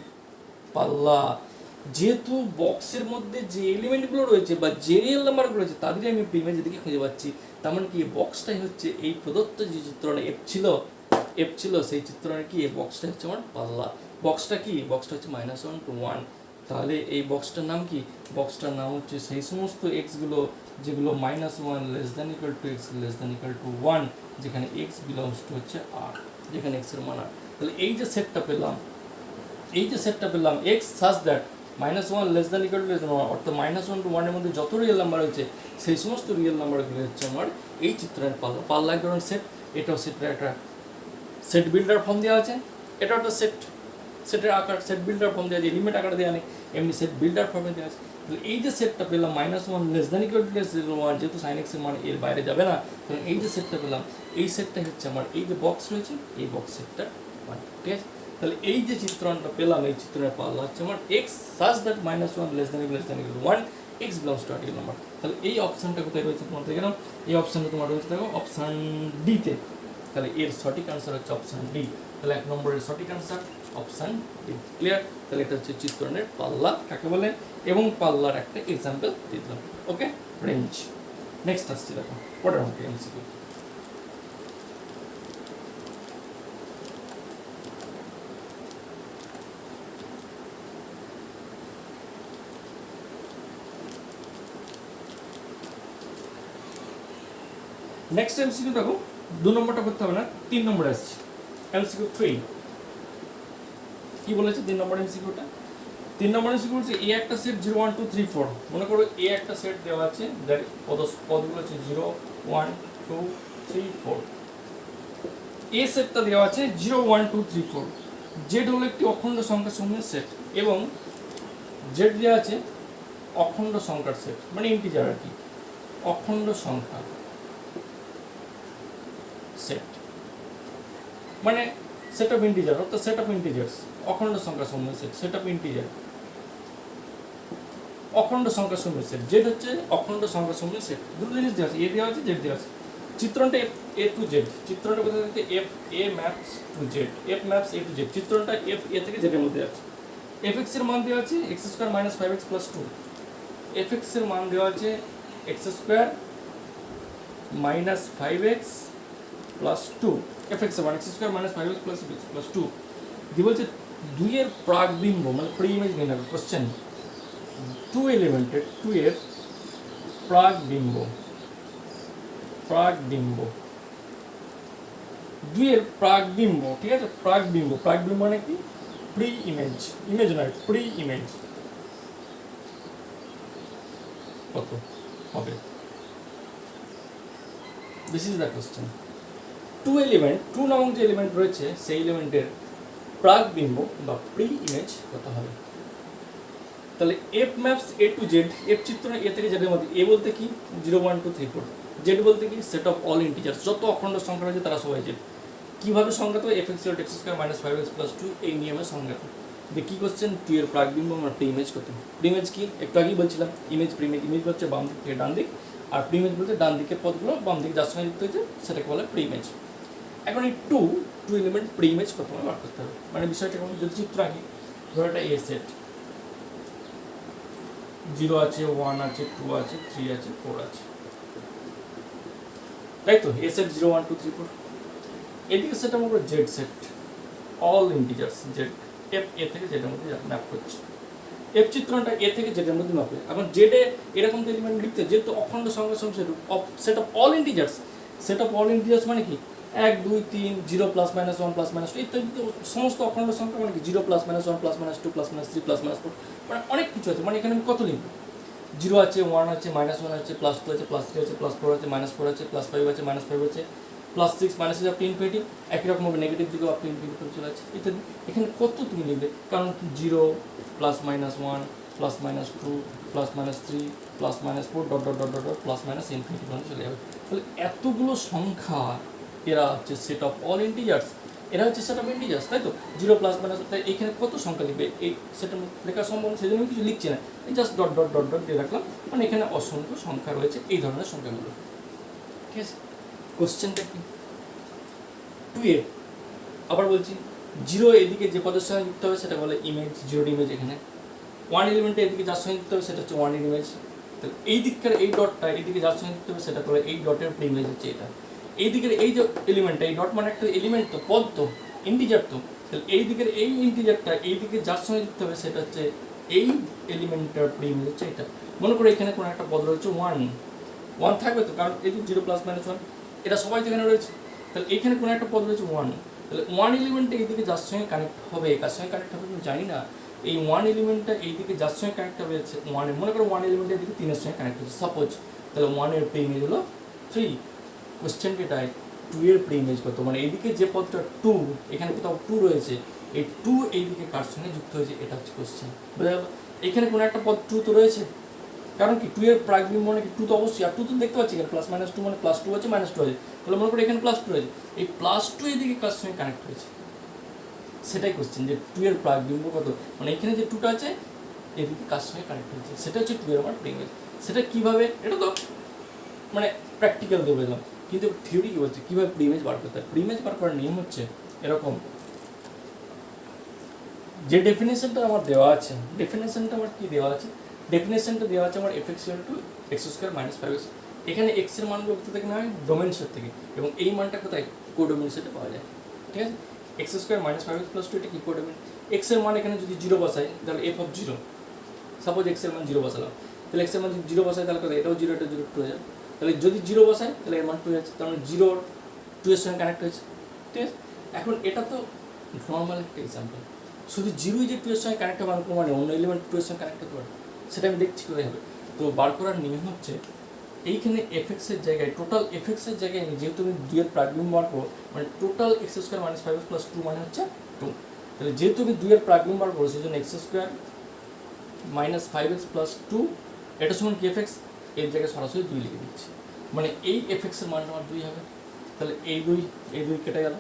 পাল্লা। যেহেতু বক্সের মধ্যে যে এলিমেন্টগুলো রয়েছে বা যে রিয়েল নাম্বারগুলো রয়েছে তাদেরই আমি প্রিমেজের দিকে খুঁজে পাচ্ছি। তার মানে কি বক্সটাই হচ্ছে এই প্রদত্ত যে চিত্রণে এফ ছিল সেই চিত্রণের কি এই বক্সটা হচ্ছে আমার পাল্লা। বক্সটা কি? বক্সটা হচ্ছে -1 to 1। তাহলে এই বক্সটার নাম কি? বক্সটার নাম হচ্ছে সেই সমস্ত এক্সগুলো যেগুলো -1 less than equal to x less than equal to 1, যেখানে এক্স বিলংস টু হচ্ছে আর, যেখানে এক্সের মান আর। তাহলে এই যে সেটটা পেলাম x such that -1 less than equal two less than 1, অর্থাৎ -1 to 1 এর মধ্যে যত রিয়েল নাম্বার রয়েছে সেই সমস্ত রিয়েল নাম্বারগুলো হচ্ছে আমার এই চিত্রের পাল্লা। পাল্লা এক ধরনের সেট, এটাও সেটের একটা সেট বিল্ডার ফর্ম দেওয়া আছে, এটাও একটা সেটের আকার সেট বিল্ডার ফর্ম দেওয়া আছে, এলিমেন্ট আকারে দেওয়া নেই, এমনি সেট বিল্ডার ফর্মে দেওয়া আছে। তাহলে এই যে সেটটা পেলাম -1 less than equal two less than 1, যেহেতু সাইন এক্সের মান এর বাইরে যাবে না, কারণ এই যে সেটটা পেলাম এই সেটটাই হচ্ছে আমার এই যে বক্স রয়েছে এই বক্স সেটটা মান, ঠিক আছে? তাহলে এই যে চিত্রণটা পেলাম এই চিত্রণের পাল্লা হচ্ছে আমার x such that -1 less than equal to 1 x belongs two real number. তাহলে এই অপশনটা কোথায় রয়েছে তোমার দেখে নাও, এই অপশনটা তোমার রয়েছে দেখো অপশন ডিতে। তাহলে এর সঠিক আনসার হচ্ছে অপশন ডি। তাহলে 1 নম্বরের সঠিক আনসার অপশন ডি। ক্লিয়ার? তাহলে এটা হচ্ছে চিত্রণের পাল্লা কাকে বলে এবং পাল্লার একটা এক্সাম্পল দিয়ে দিলাম। ওকে, রেঞ্জ। নেক্সট আসছে দেখো পরের অঙ্কে এমসিকিউ। নেক্সট এমসিকিউ দেখো 2 নম্বরটা করতে হবে না, 3 নম্বরে আসছে এমসিকিউ 3। কি বলেছে 3 নম্বর এমসিকিউটা? 3 নম্বর এমসিকিউ হচ্ছে এ একটা সেট 0 1 2 3 4। মনে করো এ একটা সেট দেওয়া আছে, দ্যাট পদগুলো হচ্ছে 0 1 2 3 4। এ সেটটা দেওয়া আছে 0 1 2 3 4। জেড হলো একটি অখণ্ড সংখ্যা সমূহের সেট এবং জেড দেওয়া আছে অখণ্ড সংখ্যার সেট, মানে ইন্টিজার আর কি, অখণ্ড সংখ্যা সেট মানে সেট অফ ইন্টিজার, অর্থাৎ সেট অফ ইন্টিজার্স, অখণ্ড সংখ্যা সমূহের সেট, সেট অফ ইন্টিজার। অখণ্ড সংখ্যা সমূহের সেট, জেড হচ্ছে অখণ্ড সংখ্যা সমূহের সেট। দুটো জিনিস দেওয়া আছে, এ দেওয়া আছে, জেড দেওয়া আছে। চিত্রণটা এ টু জেড, চিত্রণটা কোথায় থাকে, f A maps to Z, f maps A to Z, চিত্রণটা এফ এ থেকে জেডের মধ্যে আছে। এফ এক্স এর মান দেওয়া আছে x square minus five x plus two, f x এর মান দেওয়া আছে x square minus five x plus two, f x এর মান x square minus five x plus two দিয়ে বলছে দুইয়ের প্রাকবিম্ব মানে প্রি ইমেজ নিয়ে নেবে কোশ্চেন, টু এলিমেন্টেড টু এর প্রাকবিম্ব, প্রাকবিম্ব দুইয়ের প্রাকবিম্ব, ঠিক আছে, প্রাকবিম্ব, প্রাকবিম্ব মানে কি, প্রি ইমেজ, ইমেজ নয় প্রি ইমেজ কত হবে, this is the question. Two element, two নামক যে এলিমেন্ট রয়েছে সেই এলিমেন্টের প্রাকবিম্ব বা প্রি ইমেজ কত হবে। তাহলে F maps A to Z, F চিত্র এ থেকে জেডের মধ্যে, এ বলতে কি 0 1 2 3 4, জেড বলতে কি সেট অফ অল ইন্টিজার্স, যত অখণ্ড সংখ্যা রয়েছে তারা সবাই জেড। কীভাবে সংজ্ঞাত, f x x square minus five x plus two, এই নিয়মের সংজ্ঞাত। যে কী করছেন, টু এর প্রাকবিম্ব আমরা প্রি ইমেজ করতে, প্রি ইমেজ কি একটু আগেই বলছিলাম, ইমেজ প্রি ইমেজ, ইমেজ হচ্ছে বাম দিক থেকে ডান দিক, আর প্রি ইমেজ বলতে ডান দিকের পদগুলো বাম দিকে যার সঙ্গে যুক্ত হয়েছে সেটাকে বলে প্রি ইমেজ। এখন এই টু এলিমেন্ট প্রি ইমেজ কত বার করতে হবে, মানে বিষয়টা কেমন, যদি চিত্র আঁকি, ধরো এটা এ সেট, 0 আছে, 1 আছে, 2 আছে, 3 আছে, 4 আছে, তাই তো, এ সেট 0 1 2 3 4। এদিকে সেট আমরা Z set, all integers Z, F A থেকে জেডের মধ্যে ম্যাপ করছে, এফ চিত্রণটা এ থেকে জেডের মধ্যে ম্যাপ করে। এখন জেডে এরকম তো এলিমেন্ট লিখতে, যেহেতু অখণ্ড সংখ্যা সমূহ set of all integers, set of all integers মানে কি 1 2 3 0 প্লাস মাইনাস 1 প্লাস মাইনাস 2 ইত্যাদি, সমস্ত অখণ্ড সংখ্যা মানে কি 0 plus minus 1 plus minus 2 plus minus 3 plus minus 4, মানে অনেক কিছু আছে। মানে এখানে আমি কত লিখব, 0 আছে, 1 আছে, মাইনাস 1 আছে, প্লাস 2 আছে, প্লাস 3 আছে, প্লাস 4 আছে, মাইনাস 4 আছে, প্লাস 5 আছে, মাইনাস 5 আছে, plus 6 minus up to infinity, একই রকমভাবে নেগেটিভ দিকেও আপ টু ইনফিনিটি চলে আছে ইত্যাদি। এখানে কত তুমি লিখবে, কারণ 0 plus minus 1 plus minus 2 plus minus 3 plus minus 4 dot dot dot dot dot plus minus infinity পর্যন্ত চলে যাবে। তাহলে এতগুলো সংখ্যা, এরা হচ্ছে সেট অফ অল ইন্টিজার্স, এরা হচ্ছে সেট অফ ইন্টিজার্স, তাই তো, 0 প্লাস মাইনাস, তাই এখানে কত সংখ্যা লিখবে এই সেটার মধ্যে লেখা সম্ভব না, সেই জন্য কিছু লিখছি না, just dot dot dot dot দিয়ে রাখলাম, মানে এখানে অসংখ্য সংখ্যা রয়েছে এই ধরনের সংখ্যাগুলো, ঠিক আছে। কোশ্চেনটা কি, 2 এ আবার বলছি, 0 এদিকে যে পদের সঙ্গে যুক্ত হবে সেটা বলে ইমেজ, 0 ইমেজ। এখানে 1 এলিমেন্টে এদিকে যার সঙ্গে যুক্ত হবে সেটা হচ্ছে 1 ইমেজ। তাহলে এই দিককার এই ডটটা এইদিকে যার সঙ্গে যুক্ত হবে সেটা করে এই ডটের প্রি ইমেজ হচ্ছে এটা। এই দিকের এই যে এলিমেন্টটা, এই ডট মানে একটা এলিমেন্ট তো, পদ তো, ইন্টিজার তো, তাহলে এই দিকের এই ইন্টিজারটা এই দিকে যার সঙ্গে যুক্ত হবে সেটা হচ্ছে এই এলিমেন্টটার প্রি ইমেজ হচ্ছে এটা। মনে করো এখানে কোনো একটা পদ রয়েছে 1 থাকবে তো, কারণ এই যে 0 প্লাস মাইনাস 1 এটা সবাই তো এখানে রয়েছে, তাহলে এখানে কোনো একটা পদ রয়েছে 1, তাহলে 1 এলিমেন্টটা এইদিকে যার সঙ্গে কানেক্ট হবে, কার সঙ্গে কানেক্ট হবে আমি জানি না, এই 1 এলিমেন্টটা এইদিকে যার সঙ্গে কানেক্ট হবে 1, মনে করো 1 এলিমেন্ট এদিকে 3 এর সঙ্গে কানেক্ট হচ্ছে সাপোজ, তাহলে 1 এর প্রি ইমেজ হলো 3। কোশ্চেন এটাই, 2 এর প্রি ইমেজ কত, মানে এইদিকে যে পদটা 2, এখানে কোথাও 2 রয়েছে, এই 2 এইদিকে কার সঙ্গে যুক্ত হয়েছে, এটা হচ্ছে কোশ্চেন, বুঝা গেল। এখানে কোনো একটা পদ 2 তো রয়েছে, কারণ কি 2 এর প্রাকবিম্ব মানে কি 2 তো অবশ্যই, আর 2 তো দেখতে পাচ্ছি এখানে প্লাস মাইনাস 2 মানে প্লাস 2 আছে মাইনাস 2 আছে, তাহলে মনে করো এখানে প্লাস 2 রয়েছে, এই প্লাস 2 এদিকে কার সঙ্গে কানেক্ট হয়েছে, সেটাই কোশ্চেন, যে 2 এর প্রাকবিম্ব কত, মানে এখানে যে 2টা আছে এদিকে কার সঙ্গে কানেক্ট হয়েছে, সেটা হচ্ছে 2 এর আমার প্রি ইমেজ। সেটা কীভাবে, এটা তো মানে প্র্যাকটিক্যাল দিয়ে বললাম, কিন্তু থিওরি কী বলছে কীভাবে প্রি ইমেজ বার করতে হয়। প্রি ইমেজ বার করার নিয়ম হচ্ছে এরকম, যে ডেফিনেশনটা আমার দেওয়া আছে, ডেফিনেশনটা আমার কী দেওয়া আছে, ডেফিনেশনটা দেওয়া আছে আমার F x equal to x square minus 5x, এখানে এক্স এর মানগুলো কোথা থেকে নেওয়া হয়, ডোমেন সেট থেকে, এবং এই মানটা কোথায়, কোডোমেন সেটে পাওয়া যায়, ঠিক আছে। X square minus 5x plus 2 এটা কি কোডোমেন, এক্স এর মান এখানে যদি 0 বসাই তাহলে এফ অফ 0, সাপোজ এক্স এর মান 0 বসালাম, তাহলে এক্স এর মান যদি 0 বসাই তাহলে কোথায়, এটাও 0 এটা 0 2 হয়ে যাবে, তাহলে যদি 0 বসাই তাহলে এর মান 2 হচ্ছে, তার মানে 0 2 এর সঙ্গে কানেক্ট হয়েছে, ঠিক আছে। এখন এটা তো নর্মাল একটা এক্সাম্পল, শুধু 0 যে 2 এর সঙ্গে কানেক্ট হবে মানে অন্য এলিমেন্ট 2 এর সঙ্গে কানেক্ট হতে পারে, সেটা আমি দেখছি কোথায় হবে। তো বার করার নিয়ম হচ্ছে এইখানে এফএক্সের জায়গায়, টোটাল এফএক্সের জায়গায় যেহেতু আমি 2 এর প্রাকবিম্ব বার করবো, মানে total x square minus 5x plus 2 মানে হচ্ছে 2, তাহলে যেহেতু আমি 2 এর প্রাকবিম্ব বার করবো সেই জন্য x square minus 5x plus 2 এটা সমান কি এফএক্স, এর জায়গায় সরাসরি 2 লিখে দিচ্ছি, মানে এই এফএক্সের মানটা আমার 2 হবে, তাহলে এই 2 কেটে গেল,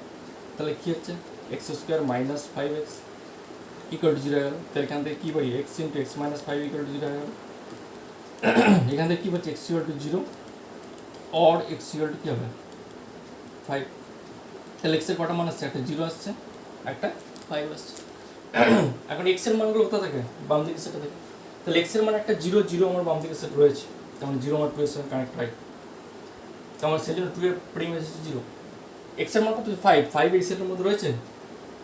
তাহলে কী হচ্ছে x square minus 5x equal to 0 হয়ে গেল, তাহলে এখান থেকে কী পাই, x into x minus 5 equal to 0 হয়ে গেল, এখান থেকে কী বলছে x equal to 0 or x equal to কী হবে 5। তাহলে এক্সের কটা মান আসছে, একটা 0 আসছে, একটা 5 আসছে। এখন এক্সের মানগুলো কোথা থাকে, বাম দিকের সেটে থাকে। তাহলে এক্সের মান একটা 0 0 আমার বাম দিকের সেট রয়েছে, তেমন 0 আমার 2 এর সঙ্গে কানেক্ট হয়, তেমন সেই জন্য 2 এর প্রিম এসেছে 0। এক্সের মান কত 5 5 এই সেটের মধ্যে রয়েছে,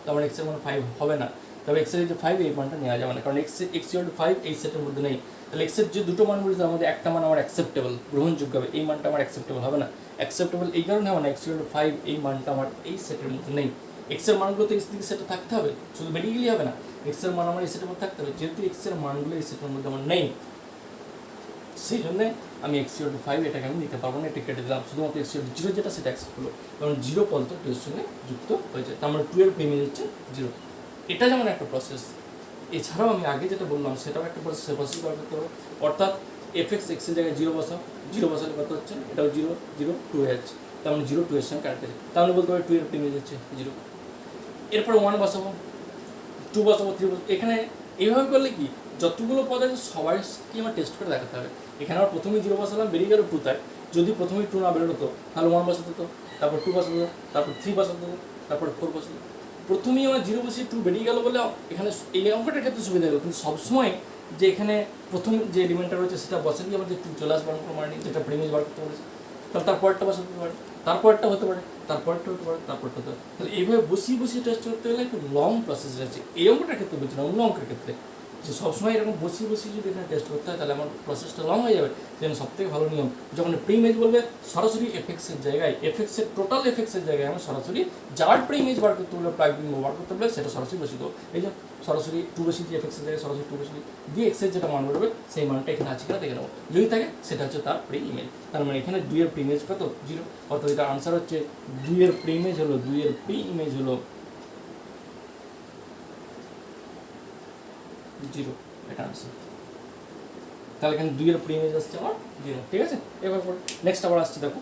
তেমন এক্সের মান 5 হবে না। তবে এক্সের যে 5 এই মানটা নেওয়া যাবে না, কারণ এক্স ইকুয়াল টু 5 এই সেটের মধ্যে নেই। তাহলে এক্সের যে দুটো মান বলেছে তার মধ্যে একটা মান আমার অ্যাকসেপ্টেবল, গ্রহণযোগ্য হবে, এই মানটা আমার অ্যাকসেপ্টেবল হবে না। অ্যাকসেপ্টেবল এই কারণে হবে না, এক্স ইকুয়াল টু 5 এই মানটা আমার এই সেটের মধ্যে নেই। এক্সের মানগুলো তো এই দিকে সেটে থাকতে হবে, শুধু বেরিয়ে গেলেই হবে না, এক্সের মান আমার এই সেটের মধ্যে থাকতে হবে। যেহেতু এক্সের মানগুলো এই সেটের মধ্যে আমার নেই, সেই জন্যে আমি এক্স ইকুয়াল টু 5 এটাকে আমি নিতে পারবো না, এটা কেটে দিলাম। শুধুমাত্র এক্স ইকুয়াল টু 0 যেটা সেটা অ্যাকসেপ্ট হলো, কারণ 0 পদ তো 2 এর সঙ্গে যুক্ত হয়েছে, তার মানে 2 এর প্রিমিজ হচ্ছে 0। এটা যেমন একটা প্রসেস। এছাড়াও আমি আগে যেটা বললাম সেটাও একটা প্রসেস, প্রসেস বার করতে হবে। অর্থাৎ এফ এক্স এক্সের জায়গায় 0 বসাও, 0 বসালে কত হচ্ছে, এটাও 0 0 2 হয়ে যাচ্ছে, তার মানে 0 2 এর সঙ্গে কানেক্ট আছে, তাহলে বলতে পারি 2 এর প্রিমিজ হচ্ছে 0। এরপর 1 বসাবো, 2 বসাবো, 3 বসাবো। এখানে এইভাবে করলে কি যতগুলো পদ আছে সবাইকে আমার টেস্ট করে দেখাতে হবে। এখানে আমার প্রথমেই 0 বসালাম, বেরিয়ে গেল 2, তাই যদি প্রথমেই 2 না বেরোতো তাহলে 1 বসাতে হতো, তারপর 2 বসাতে হতো, তারপর 3 বসাতে হতো, তারপর 4 বসাতে হতো। প্রথমেই আমার 0 বসিয়ে 2 বেরিয়ে গেল বলে এখানে এই অঙ্কটার ক্ষেত্রে সুবিধা হলো, কিন্তু সবসময় যে এখানে প্রথম যে এলিমেন্টটা রয়েছে সেটা বসে দিয়ে আমাদের 2 চলে আসবার মানে যেটা প্রিমিজ বার করতে বলেছে, তাহলে তারপরটা বসাতে পারে, তারপরটা হতে পারে, তারপরটা হতে পারে, তারপরটা হতে পারে। তাহলে এইভাবে বসিয়ে বসিয়ে টেস্ট করতে গেলে একটু লং প্রসেস আছে। এই অঙ্কটার ক্ষেত্রে বলছি না, অন্য অঙ্কের ক্ষেত্রে যে সবসময় এরকম বসিয়ে বসিয়ে যদি এখানে টেস্ট করতে হয় তাহলে আমার প্রসেসটা লং হয়ে যাবে। সেজন্য সবথেকে ভালো নিয়ম, যখন প্রিমেজ বলবে সরাসরি এফেক্সের জায়গায়, এফেক্সের টোটাল এফেক্সের জায়গায় আমি সরাসরি যার প্রিমেজ বার করতে বলে প্রাইমিং বার করতে বলে সেটা সরাসরি বসিয়ে দেবো। এই যে সরাসরি 2 বসিয়ে দিয়ে এফেক্সের জায়গায় সরাসরি 2 বসিয়ে দিয়ে এক্সের যেটা মান বেরোবে সেই মানটা এখানে আছে কিনা দেখে নেবো, যদি থাকে সেটা হচ্ছে তার প্রিমেজ। তার মানে এখানে 2 এর প্রিমেজ কত 0, অর্থাৎ এটা আনসার হচ্ছে 2 এর প্রিমেজ হলো 2 এর প্রিমেজ হলো 0, এটা আনসার। তাহলে এখানে 2 এর প্রিমেজ আসছে আমার 0, ঠিক আছে। এবার নেক্সট আবার আসছে দেখো।